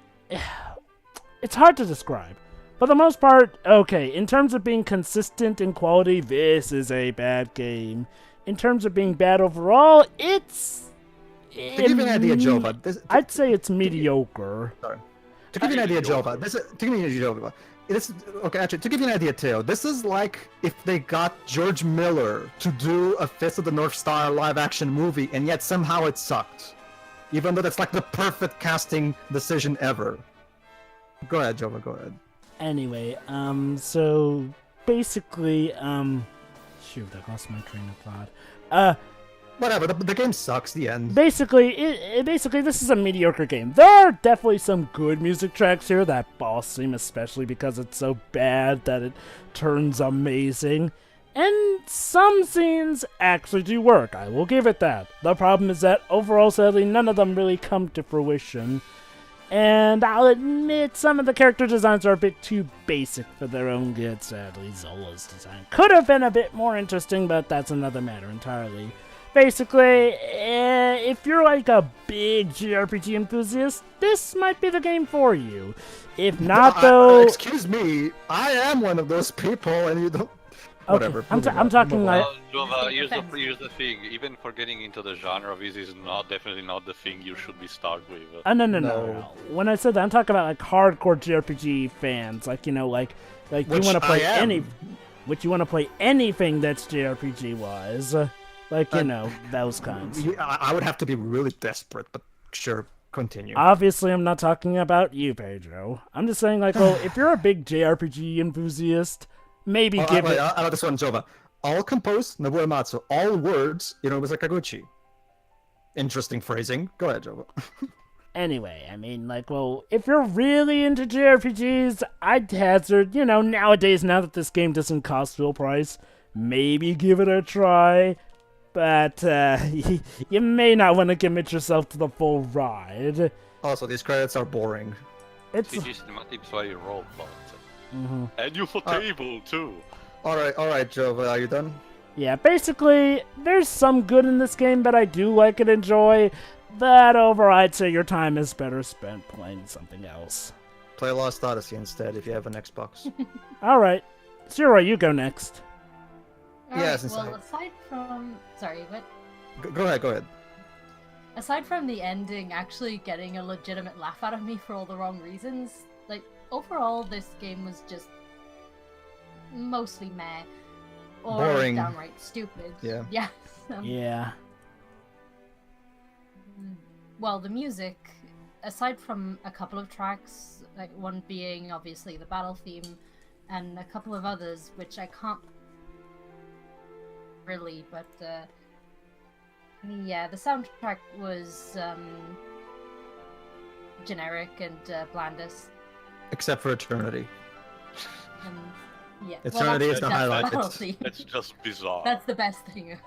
it's hard to describe. For the most part, okay, in terms of being consistent in quality, this is a bad game. In terms of being bad overall, it's... To give you an idea, Jova, I'd say it's mediocre. Sorry. To give you an idea, Jova, actually, to give you an idea, Teo, this is like if they got George Miller to do a Fist of the North Star live-action movie, and yet somehow it sucked. Even though that's like the perfect casting decision ever. Go ahead, Jova, go ahead. Anyway, so basically, shoot, I lost my train of thought. Whatever, the game sucks, the end. Basically, basically, this is a mediocre game. There are definitely some good music tracks here, that boss theme especially because it's so bad that it turns amazing. And some scenes actually do work, I will give it that. The problem is that overall, sadly, none of them really come to fruition. And I'll admit some of the character designs are a bit too basic for their own good, sadly. Zola's design could have been a bit more interesting, but that's another matter entirely. Basically, if you're like a big JRPG enthusiast, this might be the game for you. If not, though... excuse me, I am one of those people, and you don't... whatever. I'm talking like. Jova, here's the thing. Even for getting into the genre, this is definitely not the thing you should be start with. No. When I said that, I'm talking about like hardcore JRPG fans, like like you want to play you want to play anything that's JRPG wise, like those kinds. I would have to be really desperate, but sure, continue. Obviously, I'm not talking about you, Pedro. I'm just saying, like, well, if you're a big JRPG enthusiast, maybe give it. I know this one, Jova. All composed, Nobuo Uematsu. All words, Sakaguchi. Interesting phrasing. Go ahead, Jova. Anyway, I mean, like, well, if you're really into JRPGs, I'd hazard, nowadays, now that this game doesn't cost full price, maybe give it a try. But you may not want to commit yourself to the full ride. Also, these credits are boring. It's cinematics why you roll, and you for table too. All right, Jova, are you done? Yeah, basically, there's some good in this game that I do like and enjoy. But overall, I'd say your time is better spent playing something else. Play Lost Odyssey instead if you have an Xbox. All right, Zero, you go next. Alright, well, aside from... Sorry, what? Go ahead. Aside from the ending actually getting a legitimate laugh out of me for all the wrong reasons, like, overall, this game was just mostly meh. Or boring. Downright stupid. Yeah. Yeah. Yeah. Well, the music, aside from a couple of tracks, like one being obviously the battle theme, and a couple of others, which I can't really, but yeah, the soundtrack was generic and blandest. Except for Eternity. Yeah, Eternity is the highlight. It's just bizarre. That's the best thing.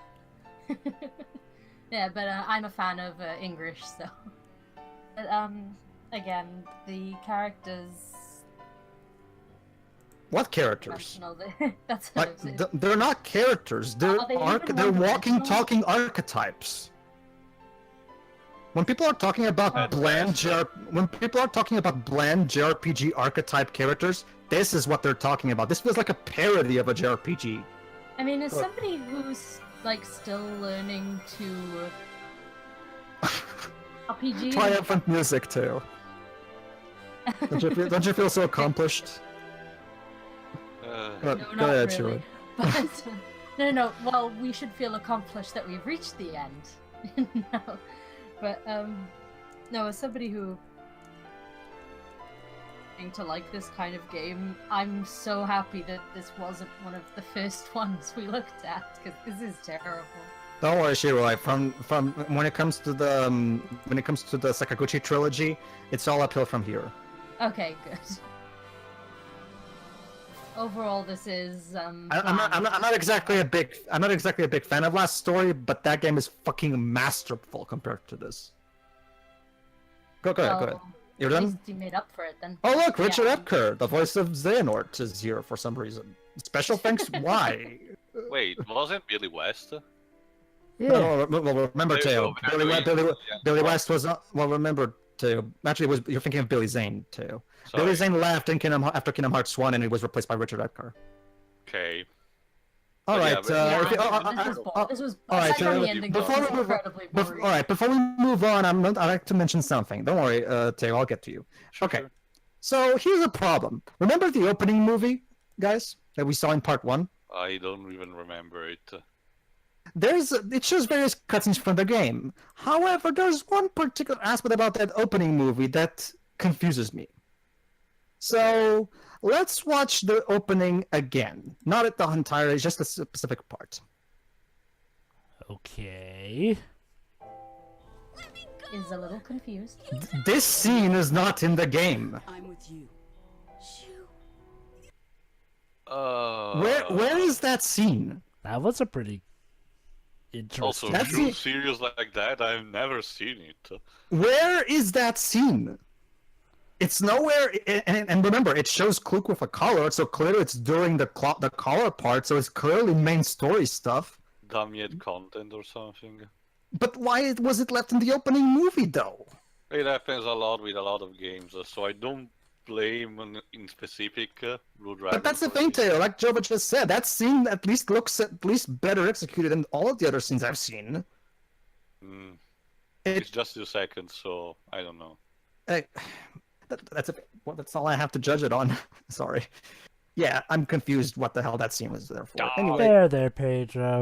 Yeah, but I'm a fan of English, so. But again, the characters. What characters? That's like, they're not characters. They're walking, talking archetypes. When people are talking about bland JRPG archetype characters, this is what they're talking about. This feels like a parody of a JRPG. I mean, as somebody who's like still learning to RPG. Triumphant music too. Don't you feel so accomplished? No, not ahead, really. But, no. Well, we should feel accomplished that we've reached the end. No, but no, as somebody who to like this kind of game, I'm so happy that this wasn't one of the first ones we looked at, because this is terrible. Don't worry, Shiro. From when it comes to the Sakaguchi trilogy, it's all uphill from here. Okay, good. Overall, this is I'm not exactly a big fan of Last Story, but that game is fucking masterful compared to this. Go ahead. You're done? At least you made up for it then. Oh look, Richard Epker, the voice of Xehanort, is here for some reason. Special thanks. Why? Wait, wasn't Billy West? Yeah. No, well, remember Teo. Billy West was not. Well, remember Teo. Actually, you're thinking of Billy Zane Teo. Billy Zane left after Kingdom Hearts 1, and he was replaced by Richard Epker. Okay. All right. This was all right. Before we move on, I'd like to mention something. Don't worry, Teo. I'll get to you. Okay. So here's a problem. Remember the opening movie, guys, that we saw in part 1? I don't even remember it. It shows various cutscenes from the game. However, there's one particular aspect about that opening movie that confuses me. So let's watch the opening again. Not at the entire, just a specific part. Okay. Is a little confused. This scene is not in the game. I'm with you. Where is that scene? That was a pretty interesting. Also, too serious like that, I've never seen it. Where is that scene? It's nowhere, and remember, it shows Kluk with a collar, so clearly it's during the collar part, so it's clearly main story stuff. Dumb yet content or something. But why was it left in the opening movie, though? It happens a lot with a lot of games, so I don't blame in specific Blue Dragon. But that's the thing, Teo. Like Jova just said, that scene at least looks better executed than all of the other scenes I've seen. It's just 2 seconds, so I don't know. That's all I have to judge it on. Sorry. Yeah, I'm confused what the hell that scene was there for. Anyway. There, Pedro.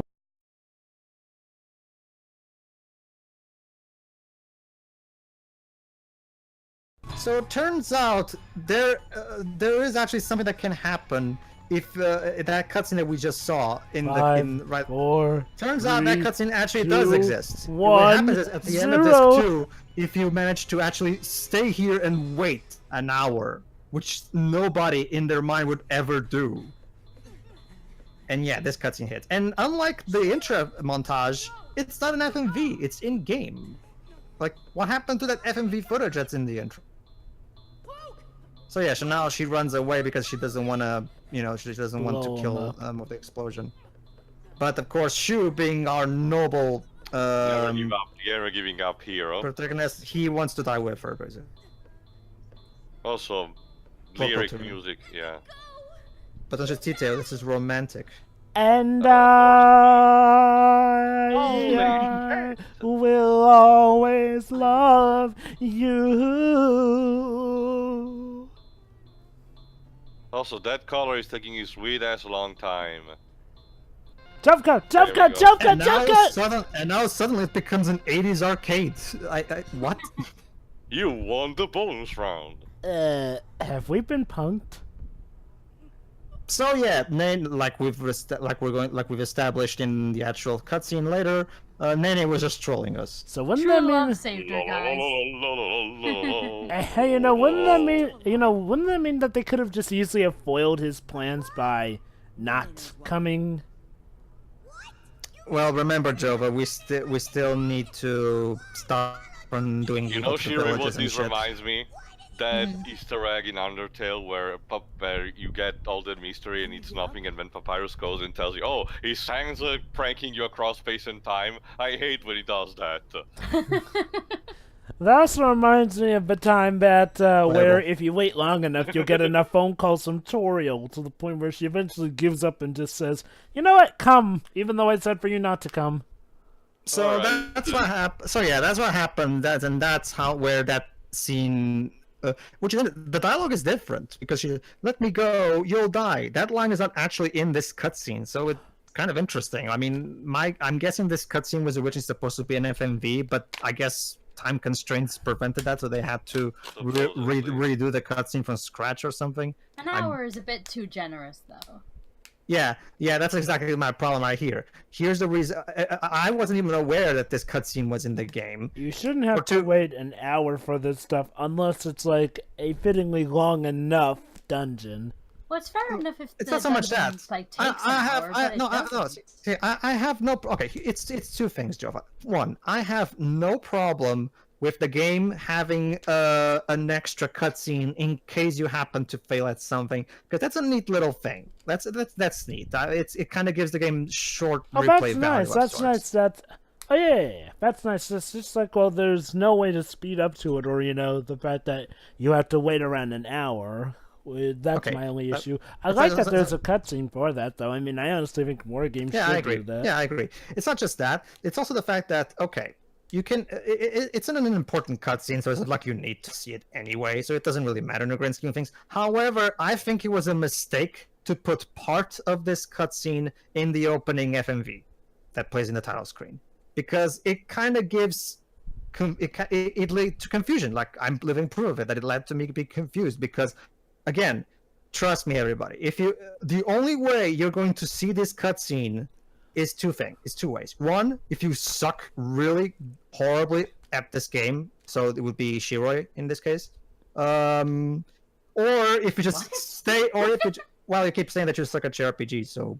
So it turns out there is actually something that can happen if that cutscene that we just saw in Five, 4, turns 3, out that cutscene actually 2, does exist. 1, what happens is at the 0. end of disc 2, if you manage to actually stay here and wait an hour, which nobody in their mind would ever do. And yeah, this cutscene hits. And unlike the intro montage, it's not an FMV, it's in game. Like, what happened to that FMV footage that's in the intro? So yeah, so now she runs away because she doesn't want to, she doesn't want to kill with the explosion. But of course, Shu, being our noble Never giving up hero. protagonist, he wants to die with her, basically. Also, lyric music, yeah. But don't just detail, this is romantic. And I will always love you. Also, that color is taking a sweet ass long time. Jump cut! And now suddenly it becomes an 80s arcade. What? You won the bonus round. Have we been punked? So yeah, Nene, like we've established in the actual cutscene later, Nene was just trolling us. So wouldn't that mean saved her, guys. Hey, wouldn't that mean that they could have just easily have foiled his plans by not coming? Well, remember, Jova, we still need to stop from doing. You know, Shiri, what this reminds me? That Easter egg in Undertale where you get all the mystery and it's nothing, and then Papyrus goes and tells you, "Oh, he's pranking you across space and time." I hate when he does that. That reminds me of the time that where if you wait long enough, you'll get enough phone calls from Toriel to the point where she eventually gives up and just says, "You know what? Come," even though I said for you not to come. So that's what happened. So yeah, that's what happened. That's where that scene. Which is, the dialogue is different because she let me go, you'll die. That line is not actually in this cutscene, so it's kind of interesting. I mean, I'm guessing this cutscene was originally supposed to be an FMV, but I guess time constraints prevented that, so they had to redo the cutscene from scratch or something. An hour is a bit too generous, though. Yeah, that's exactly my problem right here. Here's the reason. I wasn't even aware that this cutscene was in the game. You shouldn't have to wait an hour for this stuff unless it's like a fittingly long enough dungeon. Well, it's fair enough if it's not so much that. Like, I have no. Okay, it's two things, Jova. One, I have no problem with the game having an extra cutscene in case you happen to fail at something, because that's a neat little thing. That's neat. It kind of gives the game short replay value. That's nice. That's nice. It's just like, well, there's no way to speed up to it, or the fact that you have to wait around an hour. That's my only issue. I like that there's a cutscene for that, though. I mean, I honestly think more games should do that. Yeah, I agree. It's not just that. It's also the fact that, okay, you can. It's not an important cutscene, so it's not like you need to see it anyway. So it doesn't really matter in the grand scheme of things. However, I think it was a mistake to put part of this cutscene in the opening FMV that plays in the title screen, because it kind of gives it led to confusion. Like, I'm living proof of it, that it led to me to be confused. Because, again, trust me, everybody. The only way you're going to see this cutscene is two ways. One, if you suck really horribly at this game, so it would be Shiroi in this case, or if you just stay, or if you you keep saying that you suck at JRPG, so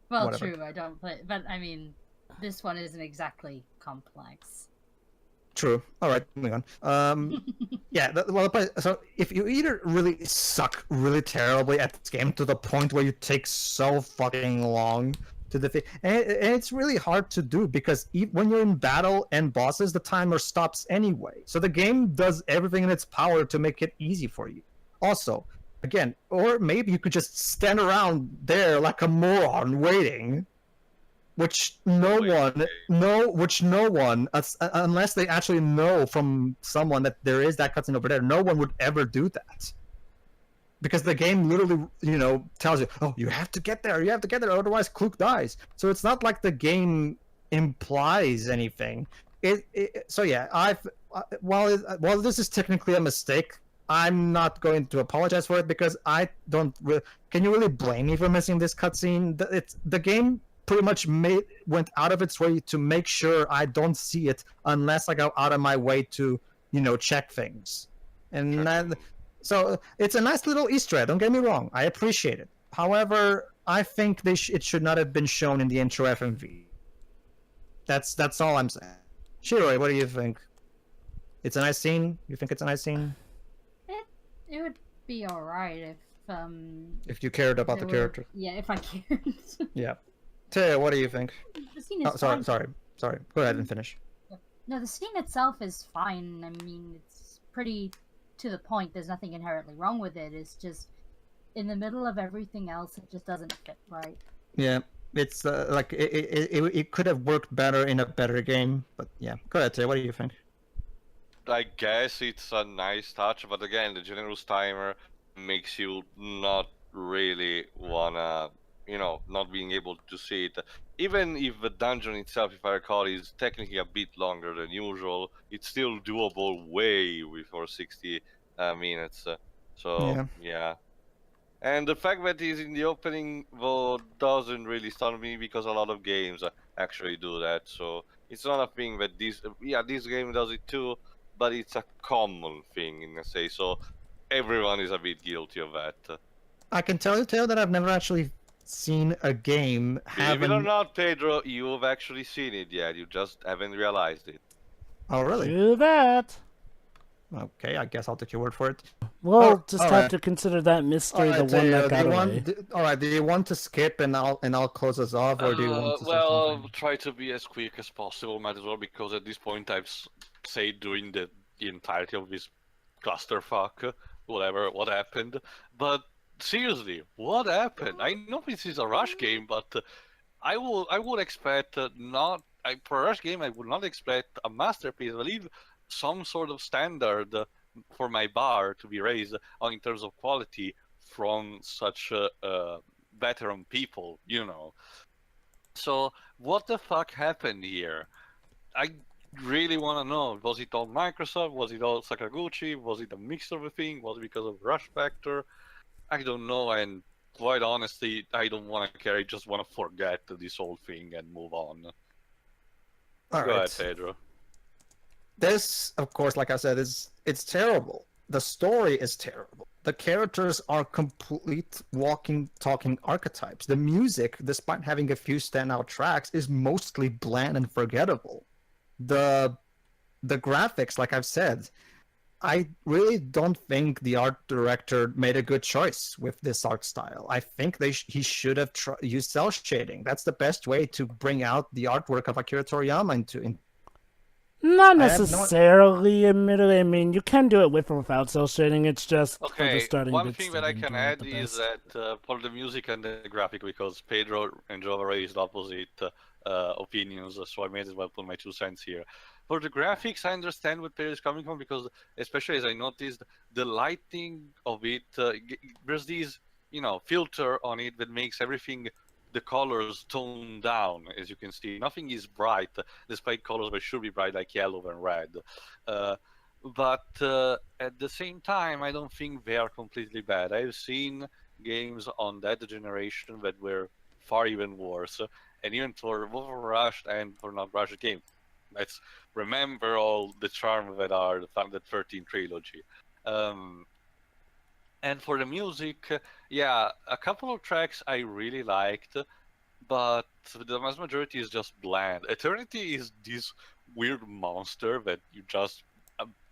whatever. True, I don't play, but I mean, this one isn't exactly complex. True. All right, moving on. So if you either really suck really terribly at this game to the point where you take so fucking long to defeat, and it's really hard to do, because when you're in battle and bosses, the timer stops anyway. So the game does everything in its power to make it easy for you. Also, again, or maybe you could just stand around there like a moron waiting, which no one, unless they actually know from someone that there is that cutscene over there, no one would ever do that. Because the game literally, tells you, oh, you have to get there, otherwise Kluk dies. So it's not like the game implies anything. So yeah, while this is technically a mistake, I'm not going to apologize for it because I don't. Can you really blame me for missing this cutscene? The game pretty much went out of its way to make sure I don't see it unless I go out of my way to check things, and then. So it's a nice little Easter egg. Don't get me wrong. I appreciate it. However, I think it should not have been shown in the intro FMV. That's all I'm saying. Shiroi, what do you think? It's a nice scene. You think it's a nice scene? It would be alright if you cared about the character. Yeah, if I cared. Yeah. Taya, what do you think? The scene is sorry. Go ahead and finish. No, the scene itself is fine. I mean, it's pretty to the point. There's nothing inherently wrong with it. It's just in the middle of everything else, it just doesn't fit right. Yeah, it's like it could have worked better in a better game, but yeah. Go ahead, Tay. What do you think? I guess it's a nice touch, but again, the generous timer makes you not really wanna, not being able to see it. Even if the dungeon itself, if I recall, is technically a bit longer than usual, it's still doable way before 60 minutes. So, yeah. And the fact that it's in the opening, though, doesn't really stun me because a lot of games actually do that. So, it's not a thing that this game does it too, but it's a common thing, in a say. So, everyone is a bit guilty of that. I can tell you, Teo, that I've never actually seen a game Believe it or not, Pedro, you've actually seen it yet. You just haven't realized it. Oh, really? Do that. Okay, I guess I'll take your word for it. We'll just have to consider that mystery the one that got away. Alright, do you want to skip and I'll close us off, or do you want to Well, try to be as quick as possible, might as well, because at this point I've said during the entirety of this clusterfuck, what happened, but seriously, what happened? I know this is a rush game, but I would expect for a rush game I would not expect a masterpiece. I believe some sort of standard for my bar to be raised in terms of quality from such veteran people, So what the fuck happened here? I really want to know. Was it all Microsoft? Was it all Sakaguchi? Was it a mix of a thing? Was it because of rush factor? I don't know, and quite honestly, I don't want to care. I just want to forget this whole thing and move on. Go ahead, Pedro. This, of course, like I said, it's terrible. The story is terrible. The characters are complete walking, talking archetypes. The music, despite having a few standout tracks, is mostly bland and forgettable. The graphics, like I've said, I really don't think the art director made a good choice with this art style. I think he should have used cel shading. That's the best way to bring out the artwork of Akira Toriyama Not necessarily, admittedly. I mean, you can do it with or without cel shading. It's just okay. One thing that I can add is that for the music and the graphic, because Pedro and Jova raised opposite opinions, so I may as well put my 2 cents here. For the graphics, I understand where Pedro is coming from, because especially as I noticed, the lighting of it, there's these, filter on it that makes everything, the colors tone down, as you can see. Nothing is bright, despite colors that should be bright, like yellow and red. But at the same time, I don't think they are completely bad. I've seen games on that generation that were far even worse, and even for both rushed and for not rushed game. Let's remember all the charm that are the Final 13 trilogy. And for the music, yeah, a couple of tracks I really liked, but the vast majority is just bland. Eternity is this weird monster that you just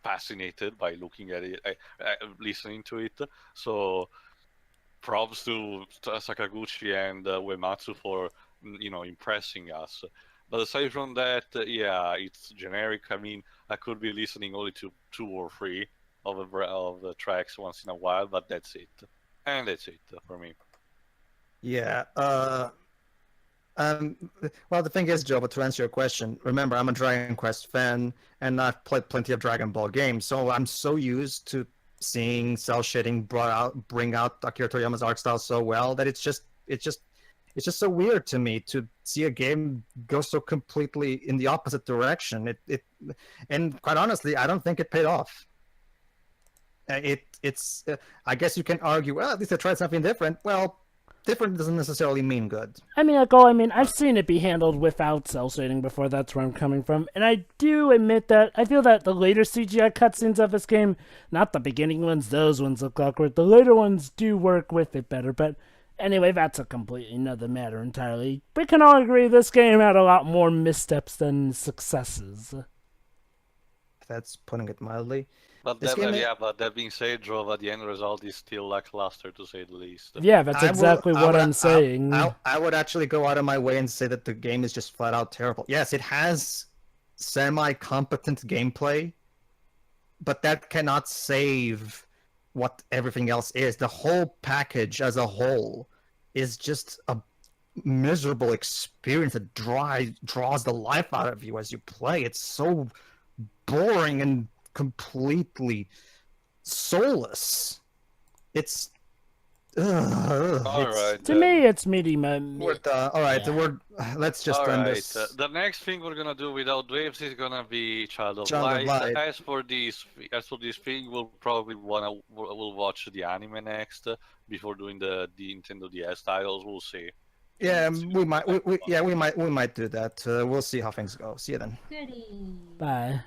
fascinated by looking at it, listening to it. So props to Sakaguchi and Uematsu for impressing us. But aside from that, yeah, it's generic. I mean, I could be listening only to 2 or 3, of the tracks once in a while, but that's it. And that's it for me. Yeah. Well, the thing is, Joe, but to answer your question, remember, I'm a Dragon Quest fan, and I've played plenty of Dragon Ball games, so I'm so used to seeing cell shading bring out Akira Toriyama's art style so well that it's just so weird to me to see a game go so completely in the opposite direction. And quite honestly, I don't think it paid off. I guess you can argue, well, at least they tried something different. Well, different doesn't necessarily mean good. I mean, I've seen it be handled without cell shading before. That's where I'm coming from, and I do admit that I feel that the later CGI cutscenes of this game, not the beginning ones, those ones look awkward. The later ones do work with it better, but anyway, that's a completely another matter entirely. We can all agree this game had a lot more missteps than successes. That's putting it mildly. But that being said, Drova, the end result is still lackluster to say the least. Yeah, that's exactly what I'm saying. I would actually go out of my way and say that the game is just flat out terrible. Yes, it has semi-competent gameplay, but that cannot save what everything else is. The whole package as a whole is just a miserable experience that draws the life out of you as you play. It's so boring and completely soulless. It's Alright. To me, it's medium. Alright, let's just end this. The next thing we're gonna do without waves is gonna be Child of Light. As for this thing, we'll probably we'll watch the anime next before doing the Nintendo DS titles. We'll see. Yeah, we might do that. We'll see how things go. See you then. Goody. Bye.